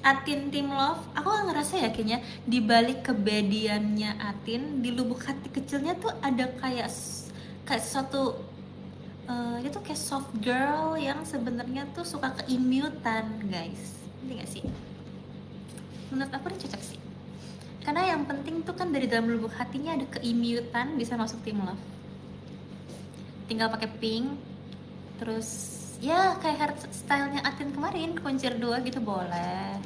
Atin Team Love, aku ngerasa ya kayaknya di balik kebediannya Atin, di lubuk hati kecilnya tuh ada kayak suatu itu kayak soft girl yang sebenarnya tuh suka keimutan, guys. Ngerti gak sih? Menurut aku dia cocok sih. Karena yang penting tuh kan dari dalam lubuk hatinya ada keimutan, bisa masuk Team Love. Tinggal pakai pink, terus ya kayak hair stylenya Atin kemarin Kuncir 2 gitu boleh.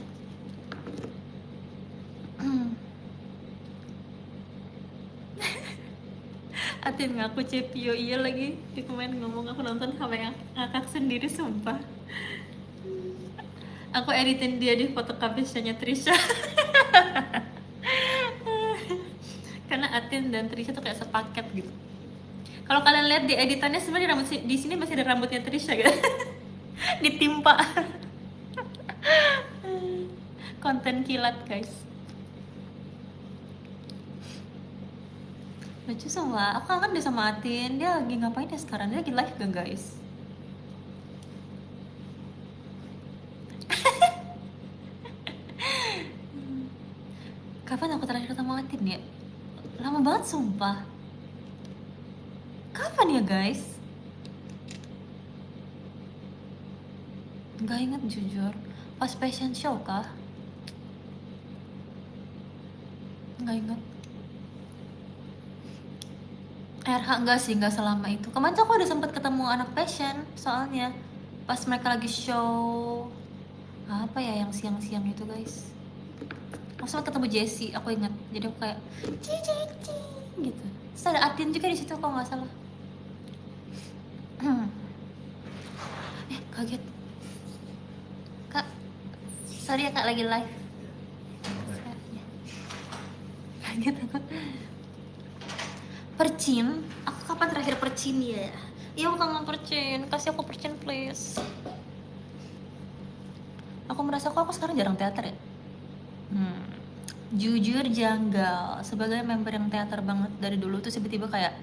Atin ngaku Cepio, iya lagi di komen ngomong, aku nonton sampai ngakak sendiri sumpah. Aku editin dia di foto kapisnya Trisha. Karena Atin dan Trisha tuh kayak sepaket gitu. Kalau kalian lihat di editannya sebenarnya rambut di sini masih ada rambutnya Trisha gitu. Ditimpa. Konten kilat guys. Lucu semua, aku kangen deh sama Atin. Dia lagi ngapain ya sekarang? Dia lagi live gak guys? Kapan aku terakhir ketemu Atin ya? Lama banget sumpah. Kapan ya guys? Gak inget jujur. Pas fashion show kah? Gak inget. RH enggak sih, enggak selama itu. Kemarin tuh aku udah sempet ketemu anak fashion soalnya pas mereka lagi show apa ya yang siang-siang itu guys. Aku sempet ketemu Jessie, aku ingat. Jadi aku kayak Cici gitu. Terus ada Atin juga di situ kalau nggak salah. Kaget. Kak, sorry ya kak lagi live. Kaget aku. Percin? Aku kapan terakhir percin ya? Iya aku kangen percin, kasih aku percin please. Aku merasa kok aku sekarang jarang teater ya. Jujur janggal, sebagai member yang teater banget dari dulu tuh tiba-tiba kayak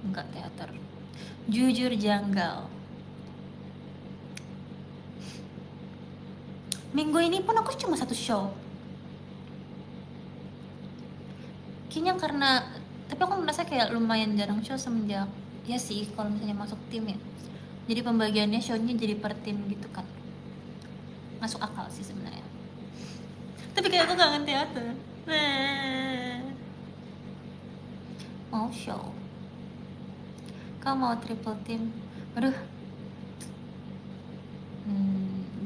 enggak teater. Jujur janggal. Minggu ini pun aku cuma satu show. Kayaknya karena, tapi aku merasa kayak lumayan jarang show semenjak, ya sih kalau misalnya masuk tim ya. Jadi pembagiannya show-nya jadi per tim gitu kan. Masuk akal sih sebenarnya. Tapi kayak aku kangen teater. Mau show. Kamu mau triple team? Aduh.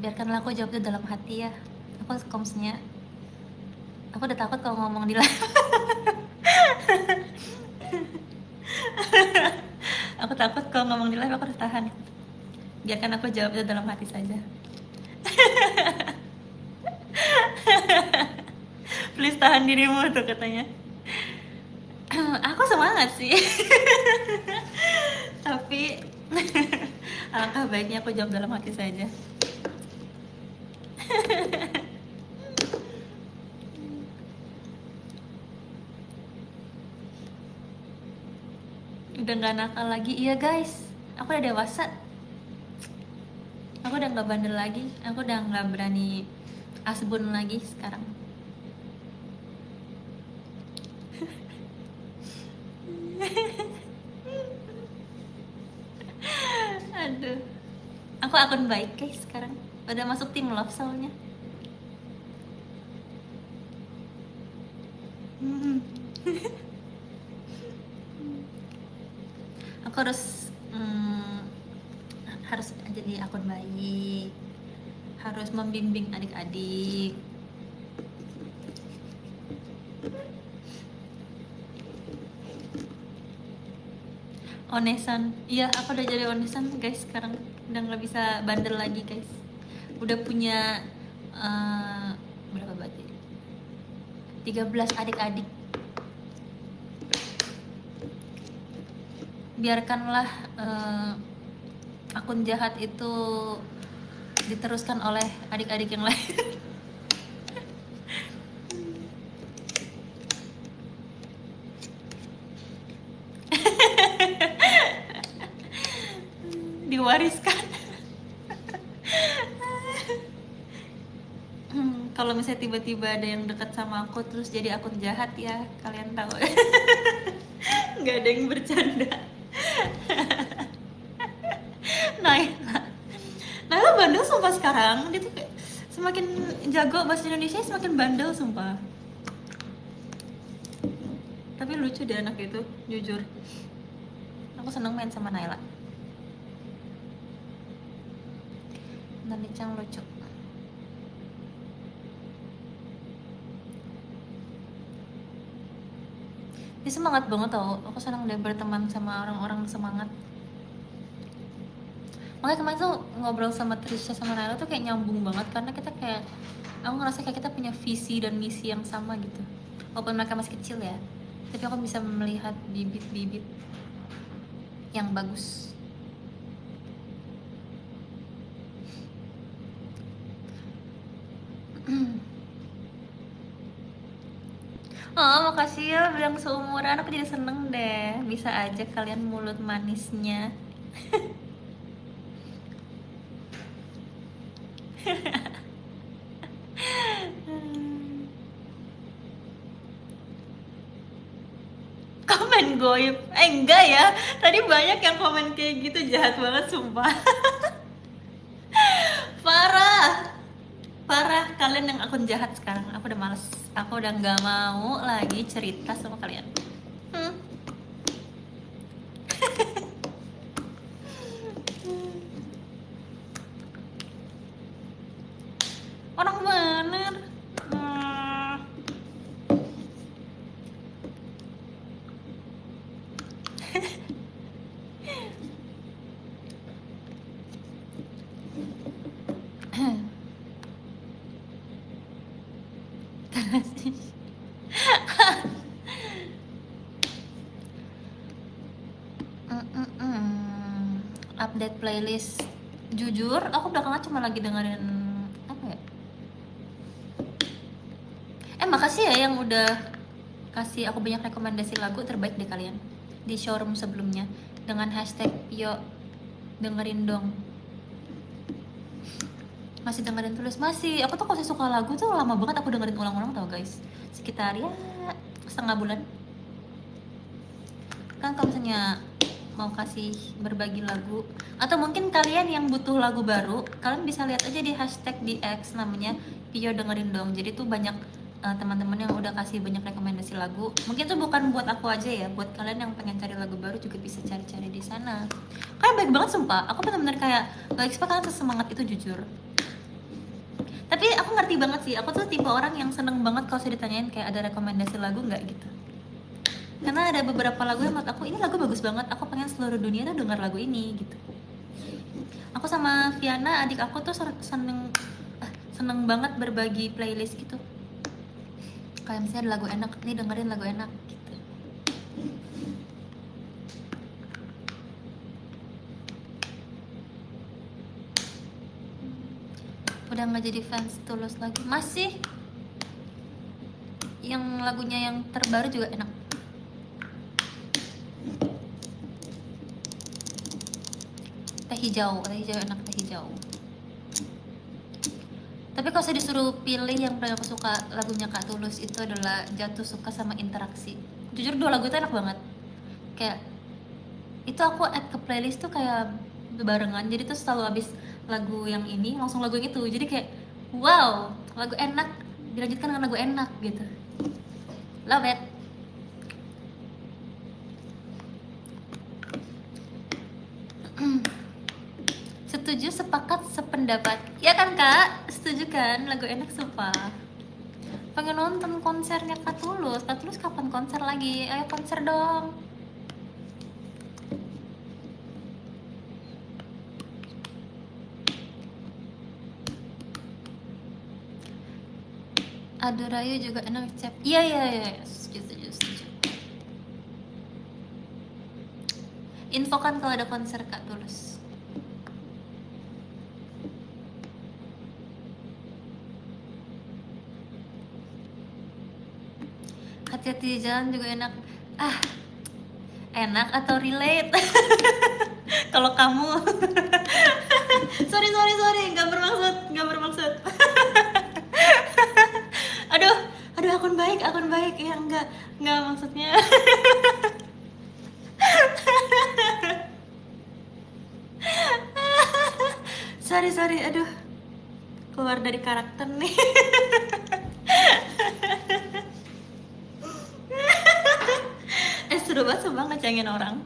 Biarkanlah aku jawabnya dalam hati ya. Aku komsnya. Aku udah takut kalau ngomong di live. Aku takut kalau ngomong di live aku harus tahan. Biarkan aku jawabnya dalam hati saja. Please tahan dirimu tuh katanya. Aku semangat sih. Tapi alangkah baiknya aku jawab dalam hati saja. Udah gak nakal lagi. Iya guys, aku udah dewasa. Aku udah gak bandel lagi. Aku udah gak berani asbun lagi sekarang. Aduh, aku akun baik guys sekarang. Udah masuk tim love soalnya. Aku harus jadi akun baik, harus membimbing adik-adik. Onesan, iya aku udah jadi onesan guys sekarang. Udah nggak bisa bandel lagi guys. Udah punya berapa berarti? 13 adik-adik. Biarkanlah akun jahat itu diteruskan oleh adik-adik yang lain. Diwariskan. Kalau misalnya tiba-tiba ada yang dekat sama aku terus jadi akun jahat ya, kalian tahu. Nggak ada yang bercanda. Naila bandel sumpah sekarang. Dia tuh kayak semakin jago bahasa Indonesia, semakin bandel sumpah. Tapi lucu deh anak itu, jujur. Aku seneng main sama Naila. Nanicang lucu. Dia semangat banget tau. Aku senang deh berteman sama orang-orang semangat. Makanya kemarin tuh ngobrol sama Trisha sama Naila tuh kayak nyambung banget. Karena kita kayak, aku ngerasa kayak kita punya visi dan misi yang sama gitu. Walaupun mereka masih kecil ya, tapi aku bisa melihat bibit-bibit yang bagus. Oh, makasih ya bilang seumuran. Aku jadi seneng deh. Bisa aja kalian mulut manisnya. Komen goib. Enggak ya. Tadi banyak yang komen kayak gitu, jahat banget sumpah. Parah. Parah, kalian yang akun jahat sekarang. Aku udah males. Aku udah nggak mau lagi cerita sama kalian. Orang bener. Update playlist. Jujur, aku belakangan cuma lagi dengerin apa ya? Makasih ya yang udah kasih aku banyak rekomendasi lagu terbaik deh kalian di showroom sebelumnya dengan hashtag yo dengerin dong. Masih dengerin terus, masih. Aku tuh kalau suka lagu tuh lama banget aku dengerin ulang-ulang tau guys, sekitar ya setengah bulan kan. Kalau misalnya mau kasih berbagi lagu atau mungkin kalian yang butuh lagu baru, kalian bisa lihat aja di hashtag di X namanya Pio dengerin dong. Jadi tuh banyak teman-teman yang udah kasih banyak rekomendasi lagu. Mungkin tuh bukan buat aku aja ya, buat kalian yang pengen cari lagu baru juga bisa cari-cari di sana. Kayak baik banget sumpah. Aku benar-benar kayak gak expect kalian sesemangat itu jujur. Tapi aku ngerti banget sih, aku tuh tipe orang yang seneng banget kalau saya ditanyain kayak ada rekomendasi lagu nggak gitu. Karena ada beberapa lagu yang menurut aku ini lagu bagus banget, aku pengen seluruh dunia tuh dengar lagu ini gitu. Aku sama Viana adik aku tuh seneng banget berbagi playlist gitu. Kayak misalnya ada lagu enak, nih dengerin lagu enak gitu. Udah nggak jadi fans Tulus lagi, masih. Yang lagunya yang terbaru juga enak. Teh hijau enak, teh hijau. Tapi kalau saya disuruh pilih yang paling aku suka lagunya Kak Tulus itu adalah Jatuh Suka sama Interaksi. Jujur dua lagu itu enak banget. kayak itu aku add ke playlist tuh kayak barengan, jadi tuh selalu abis lagu yang ini langsung lagu yang itu, jadi kayak wow, lagu enak dilanjutkan dengan lagu enak gitu. Love it. Setuju, sepakat, sependapat. Ya kan kak? Setuju kan? Lagu enak sumpah. Pengen nonton konsernya Kak Tulus. Kak Tulus kapan konser lagi? Ayo konser dong. Adu Rayu juga enak cep. Iya iya iya. Setuju setuju. Infokan kalau ada konser Kak Tulus. Hati-hati di jalan juga enak. Ah, enak atau relate? Kalau kamu sorry, nggak bermaksud. aduh, akun baik ya, nggak maksudnya. sorry, aduh, keluar dari karakter nih. Seru banget sumpah ngecengin orang.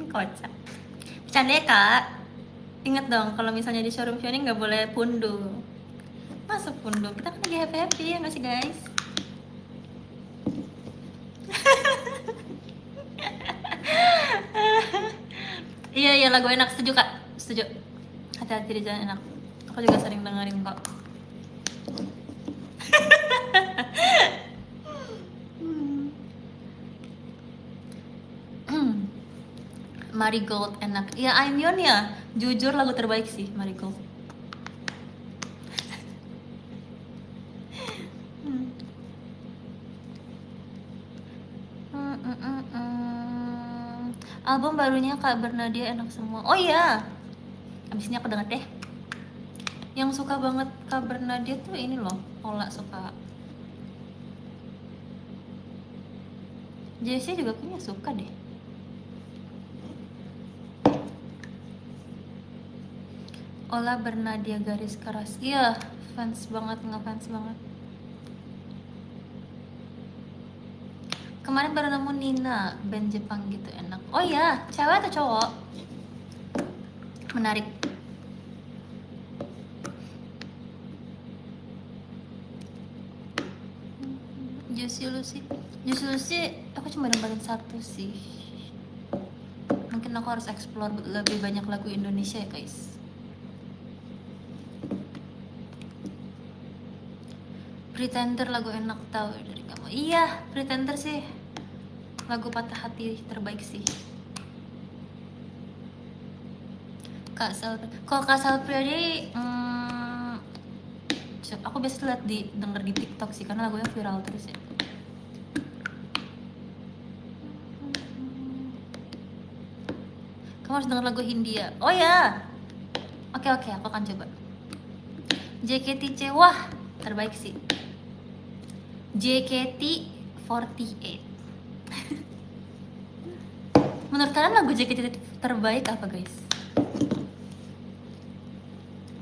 Kocak. Bercanda ya kak. Ingat dong kalau misalnya di showroom ini nggak boleh pundu. Masa pundu? Kita kan lagi happy ya nggak sih guys? Iya lagu enak, setuju kak, setuju. Hati-hati di jalan enak. Aku juga sering dengerin kok. Marigold enak. Ya Aimyon ya, jujur lagu terbaik sih Marigold. Album barunya Kak Bernadia enak semua. Oh iya, abis ini aku denger deh. Yang suka banget Kak Bernadia tuh ini loh, Ola suka. Jessie juga punya suka deh. Ola Bernadia garis keras. Iya, fans banget, ngefans banget. Kemarin baru nemu Nina, band Jepang gitu enak. Oh iya, cewek atau cowok? Menarik. Juicy Lucy, aku cuma dengerin satu sih. Mungkin aku harus explore lebih banyak lagu Indonesia ya guys. Pretender lagu enak tau dari kamu. Iya, Pretender sih lagu patah hati terbaik sih. Kak Sal, kalau Kak Sal Priadi, aku biasa lihat denger di TikTok sih karena lagunya viral terus ya. Kamu harus denger lagu Hindia. Oh ya, oke, aku akan coba. JKT, wah terbaik sih. JKT48. Menurut kalian lagu JKT terbaik apa guys?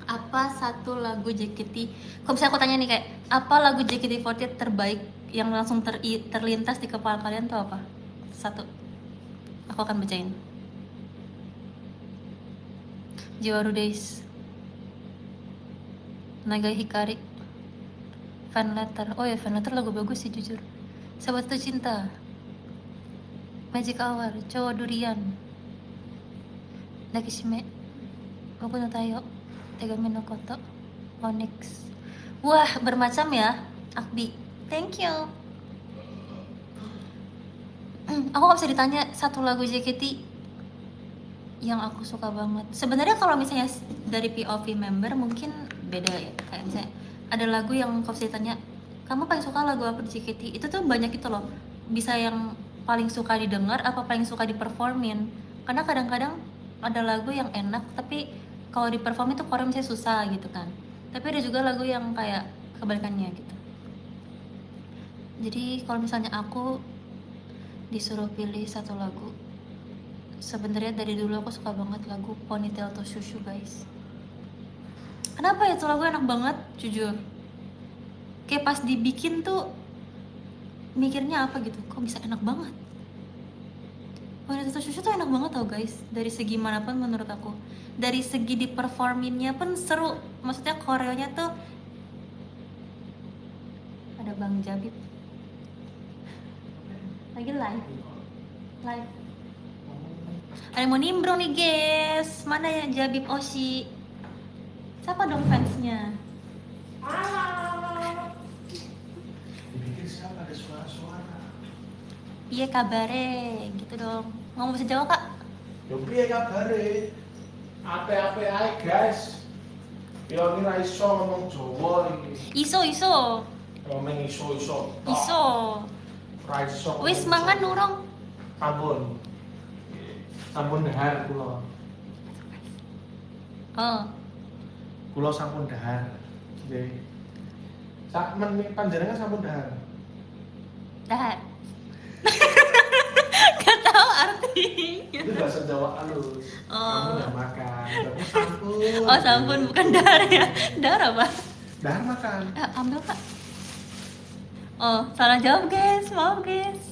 Apa satu lagu JKT? Kalau misalnya aku tanya nih kayak apa lagu JKT48 terbaik yang langsung terlintas di kepala kalian tuh apa? Satu. Aku akan bacain. Jiwaru Days, Naga Hikari, Fan Letter. Oh ya, Fan Letter lagu bagus sih jujur. Sahabat Itu Cinta, Magic Hour, Cowok Durian, Nakishime, Boku no Tayo, Tegami no Koto, Onyx. Wah, bermacam ya, Akbi. Thank you. Aku gak bisa ditanya satu lagu JKT yang aku suka banget. Sebenarnya kalau misalnya dari POV member mungkin beda ya. Kayak misalnya ada lagu yang kalau bisa ditanya, kamu paling suka lagu apa di JKT? Itu tuh banyak itu loh. Bisa yang paling suka didengar apa paling suka diperformin. Karena kadang-kadang ada lagu yang enak tapi kalau diperform itu korem saya susah gitu kan. Tapi ada juga lagu yang kayak kebalikannya gitu. Jadi kalau misalnya aku disuruh pilih satu lagu. Sebenarnya dari dulu aku suka banget lagu Ponytail to Shushu guys. Kenapa ya, itu lagu enak banget, jujur. Kayak pas dibikin tuh mikirnya apa gitu, kok bisa enak banget. Ponytail to Shushu tuh enak banget tau guys. Dari segi manapun menurut aku. Dari segi di performinnya pun seru. Maksudnya koreonya tuh. Ada Bang Jabib lagi live. Ada yang mau nimbrung nih guys. Mana ya Jabib Oshi? Siapa dong fansnya? Dibikin siapa ada suara-suara. Iya kabare gitu dong. Ngomong bahasa Jawa kak? Yo piye kabare? Ape-ape ae guys. Yo ora iso ngomong Jawa iki. Iso. Ngomong iso. Iso. Ora iso. Wis mangan urung? Sampun dahar kula. Oh. Kula sampun dahar. Nggih. Sak men panjenengan sampun dahar. Dahar. Gak tahu artinya. Itu bahasa Jawa halus. Oh. Kamu udah makan. Tapi sampun. Oh sampun, bukan dahar ya. Dahar apa? Dahar makan. Ambil kak. Oh salah jawab guys, maaf guys.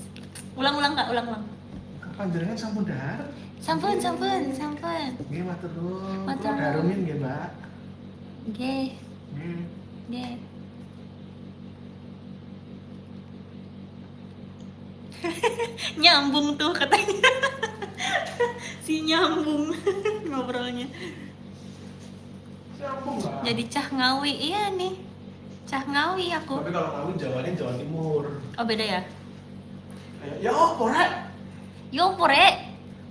Ulang kak, ulang. Panjenengan sampun dahar? Sampun. Nggih matur nuwun. Matur Kula nuwun. darumin nggih, Mbak. Nggih. Nggih. Nyambung tuh katanya. Si nyambung ngobrolnya. Sambung lah. Jadi cah ngawi, iya nih. Cah ngawi aku. Tapi kalau kamu Jawanya Jawa Timur. Oh beda ya? Ya opo rek? Yo pore.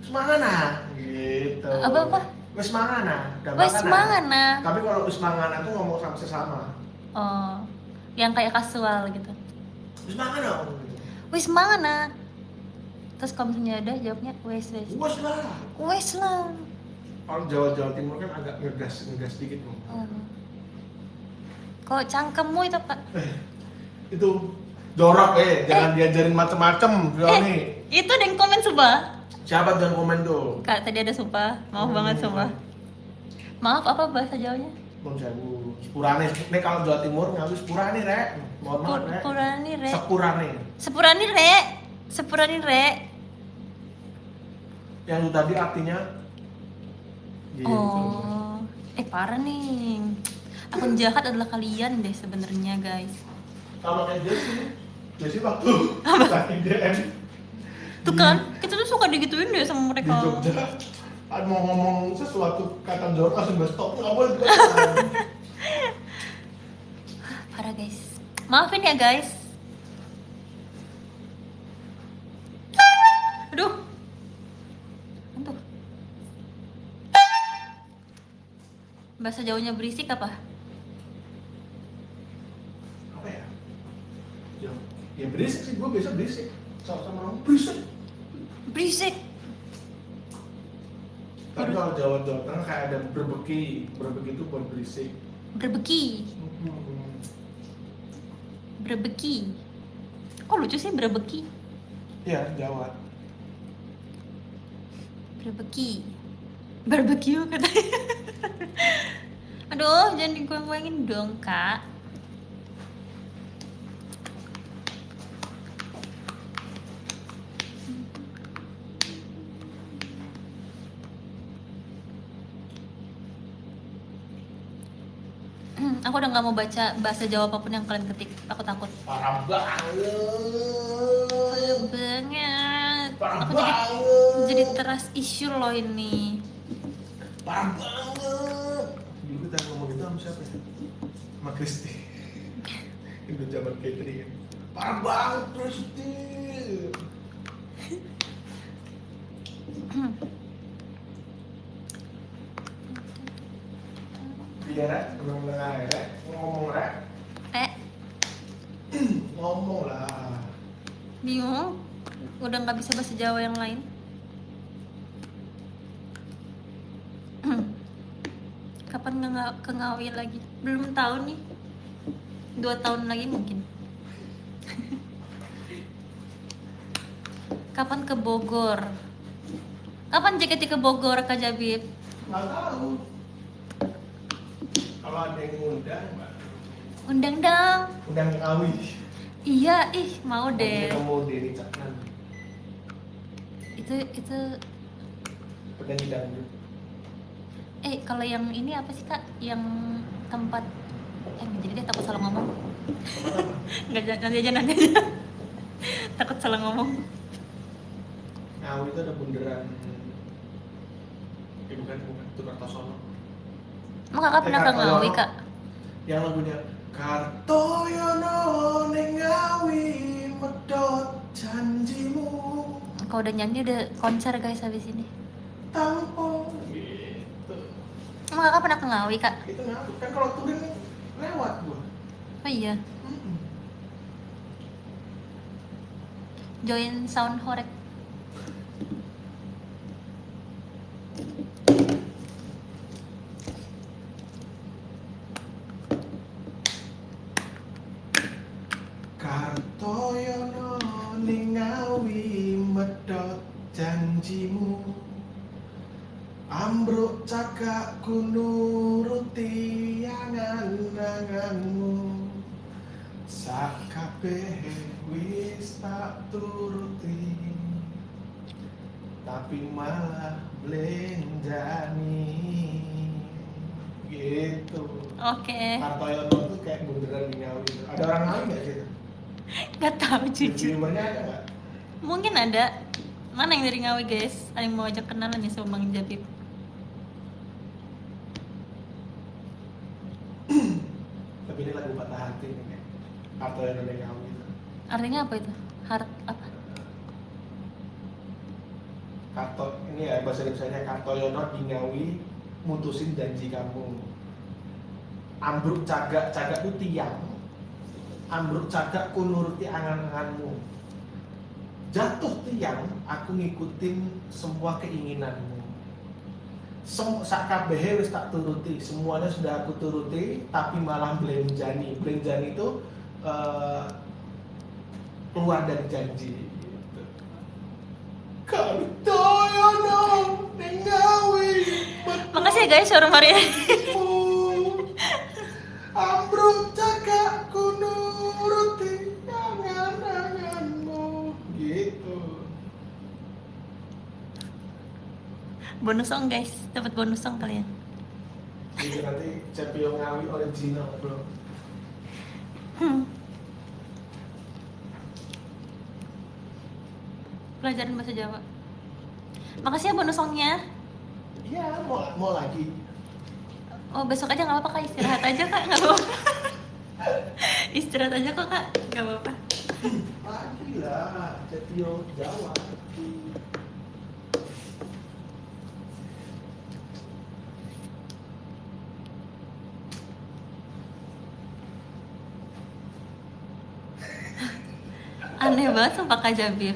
Semangan ah. Gitu. Apa? Wis mangan ah. Wes mangan nah. Tapi kalau wis mangan tuh ngomong sama sesama. Oh, yang kayak kasual gitu. Wis mangan ah. Wes mangan nah. Terus kalau misalnya ada jawabnya wes. Wes lah. Lah. Kalau Jawa Timur kan agak ngegas dikit nih. Oh. Kok cangkemmu itu pak? Itu jorok jangan diajarin macem-macem Fioni. Itu ada yang komen sumpah. Siapa jangan komen tuh? Kak tadi ada sumpah, maaf banget sumpah. Maaf apa bahasa Jawanya? Mun sewu. Sepurane. Nek kalau Jawa Timur ngawi sepurane rek. Mohon maaf rek. Sepurani rek. Sepurane. Sepurani rek. Yang itu tadi artinya gitu. Oh, parah nih. Akun jahat adalah kalian deh sebenarnya guys. Sama kayak Jessie waktu lagi DM Tuh kan, kita tuh suka digituin deh sama di mereka. Jogja. Mau ngomong sesuatu kata jorok langsung gue stop, nggak boleh juga. Parah guys. Maafin ya guys. Aduh. Aduh. Bahasa Jawanya berisik apa? Apa ya? Ya berisik sih, gue biasa berisik. Sama orang berisik. Berisik. Tapi kalau Jawa Tengah kayak ada berbeki itu buat berisik. Berbeki. Berbeki. Kok lucu sih berbeki? Iya, Jawa. Berbeki. Barbecue katanya. Aduh, jangan digoyang-goyangin dong, Kak. Aku udah gak mau baca bahasa Jawa apapun yang kalian ketik. Aku takut. Parah banget. Parah Aku banget. jadi teras isu loh ini. Parah banget. Dulu kita ngomong itu sama siapa ya? Sama Kristi. Itu zaman catering. Parah banget Kristi. Iya rek, ngomong rek. Ngomong lah. Bingung. Udah gak bisa bahasa Jawa yang lain. Kapan ke Ngawi lagi? Belum tahu nih. 2 tahun lagi mungkin. Kapan ke Bogor? Kapan JKT ke Bogor, Kak Jabib? Nggak tahu. Kalau ada yang ngundang, Mbak. Undang dong. Undang Ngawi. Iya, ih mau deh. Kamu Denny Caknan. Itu Penyanyi dangdut. kalau yang ini apa sih Kak? Yang tempat jadi dia takut salah ngomong. Apa-apa? Nggak, nanti aja. Takut salah ngomong. Ngawi itu ada bundaran. Bukan Tukartosono. Emang Kakak pernah ke Ngawi, Kak? Yang lagunya Kartoyono ning Ngawi medhot janjimu. Kalau udah nyanyi udah konser guys habis ini. Tampo gitu. Emang Kakak pernah ke Ngawi, Kak? Itu Ngawi kan kalau touring lewat gua. Oh iya. Join sound horek. Kartoyono ning Ngawi medhot janjimu. Ambruk cagakku nuruti angan-anganmu. Sakabeh wis tak turuti, tapi malah blenjani. Gitu. Oke. Kartoyono tuh kayak bundaran di Ngawi. Ada orang Ngawi nggak sih? Nggak tahu jujur. Viewernya ada nggak? Mungkin ada. Mana yang dari Ngawi guys? Ada yang mau ajak kenalan nih sama Bang Jabib? Tapi ini lagu patah hati nih kayak Kartoyono ning Ngawi. Artinya apa itu? Heart apa? Ini ya bahasa Indonesia Kartoyono di Ngawi mutusin janji kamu. Ambruk cagak itu tiang. Ambruk cagak ku nuruti angan-anganmu. Jatuh tiang, aku ngikutin semua keinginanmu. Sakabehe wis tak turuti, semuanya sudah aku turuti, tapi malah blenjani. Blenjani itu keluar dari janji. Gitu. Kartoyono ning Ngawi. Makasih ya guys showroom hari ini. Ambruk cagakku nuruti angan-anganmu. Gitu. Bonus song guys, dapat bonus song kalian. Jadi nanti Cepio Ngawi original bro. Pelajaran bahasa Jawa. Makasih ya bonus songnya. Iya, mau lagi. Oh besok aja nggak apa-apa Kak, istirahat aja Kak, nggak apa-apa. Istirahat aja kok Kak, nggak apa-apa. Lagi lah, Cepio Jawa. Aneh banget sumpah Kak Jabib.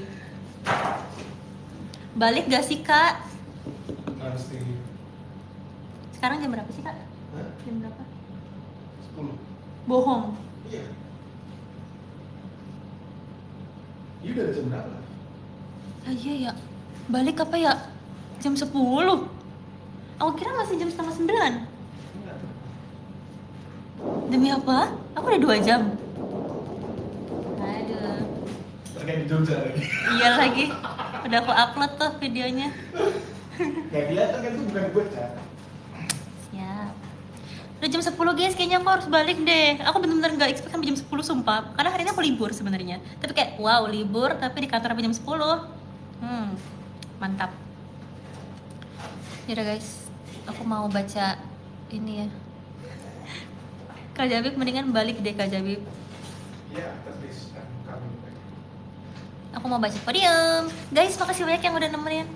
Balik gak sih Kak? Pasti. Sekarang jam berapa sih Kak? Hah? Jam berapa? 10. Bohong. Iya. Ini udah jam berapa? Ah, iya ya. Balik apa ya? Jam 10. Aku kira masih jam setengah 9. Enggak. Demi apa? Aku udah 2 jam. Aduh. Terkait di Jogja lagi. Iya lagi. Udah aku upload tuh videonya. Gak kelihatan kan itu bukan gue kan? Siap. Udah jam 10 guys, kayaknya aku harus balik deh. Aku bener-bener gak expect sampai jam 10 sumpah. Karena hari ini aku libur sebenarnya. Tapi kayak wow libur tapi di kantor sampai jam 10. Mantap. Yaudah guys, aku mau baca ini ya. Kak Jabib mendingan balik deh Kak Jabib. Iya, terus kan kami. Aku mau baca podium. Guys, makasih banyak yang udah nemenin.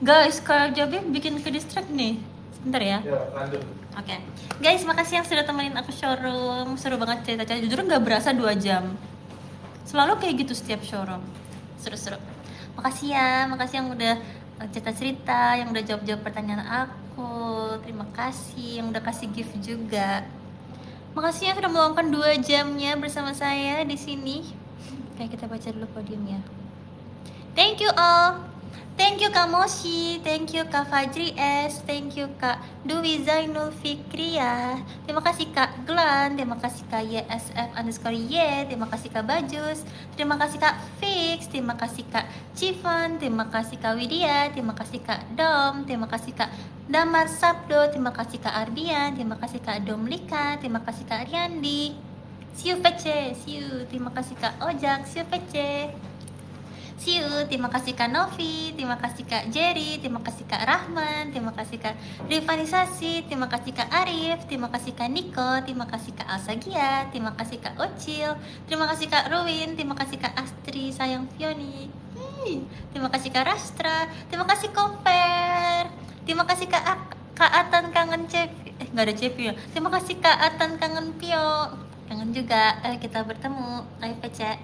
Guys, Kak Jabib bikin ke distract nih. Sebentar ya. Ya, lanjut. Oke, guys, makasih yang sudah temenin aku showroom. Seru banget cerita-cerita. Jujur nggak berasa 2 jam. Selalu kayak gitu setiap showroom. Seru-seru. Makasih ya, makasih yang udah cerita-cerita, yang udah jawab-jawab pertanyaan aku. Terima kasih yang udah kasih gift juga. Makasih yang sudah meluangkan 2 jamnya bersama saya di sini. Oke, kita baca dulu podiumnya. Thank you all. Thank you Kak Moshi, thank you Kak Fajri S, thank you Kak Dwi Zainul Fikriya, terima kasih Kak Glan, terima kasih Kak YSF_Y, terima kasih Kak Bajus, terima kasih Kak Fix, terima kasih Kak Civan, terima kasih Kak Widya, terima kasih Kak Dom, terima kasih Kak Damar Sabdo, terima kasih Kak Ardian, terima kasih Kak Domlika, terima kasih Kak Riandi, see you Pece, see you, terima kasih Kak Ojak, see you Pece. See you, terima kasih Kak Novi, terima kasih Kak Jerry, terima kasih Kak Rahman, terima kasih Kak Rivanisasi, terima kasih Kak Arif, terima kasih Kak Niko, terima kasih Kak Alsagia, terima kasih Kak Ocil, terima kasih Kak Ruwin, terima kasih Kak Astri, sayang Fioni, terima kasih Kak Rastra, terima kasih Komper, terima kasih Kak Atan kangen Cepi, nggak ada Cepi ya, terima kasih Kak Atan kangen Pio, kangen juga, kita bertemu, ayo pecah.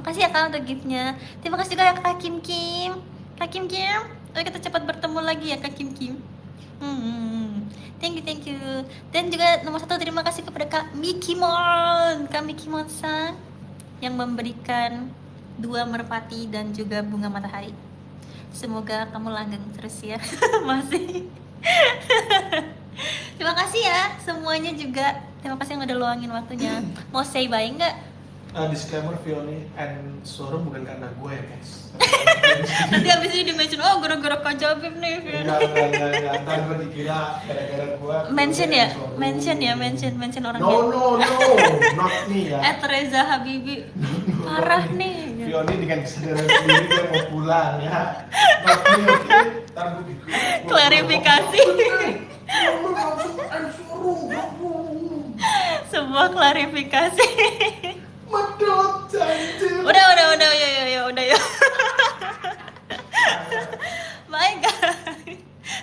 Makasih ya Kak untuk giftnya. Terima kasih juga ya Kak Kim Kim. Kak Kim Kim, ayo kita cepat bertemu lagi ya Kak Kim Kim. Thank you. Dan juga nomor 1 terima kasih kepada Kak Mikimon, Kak Mikimon San yang memberikan 2 merpati dan juga bunga matahari. Semoga kamu langgeng terus ya. Masih. Terima kasih ya semuanya juga. Terima kasih yang udah luangin waktunya. Mau say bye nggak? Disclaimer, Fioni and Suara bukan karena gue ya guys. Nanti abis ini di-mention, oh gara-gara Kak Jabib nih Fioni. Enggak, ntar gue dikira gara-gara gue. Mention orang No, not me ya. Reza Habibi. Parah nih. Fioni dengan kesadaran sendiri dia mau pulang ya. Not me, oke? Ntar gue dikira. Klarifikasi. Sebuah klarifikasi. Medot janji. Udah ya. Bye guys.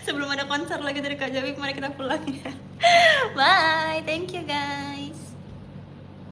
Sebelum ada konser lagi dari Kak Jabib, mari kita pulang ya. Bye, thank you guys.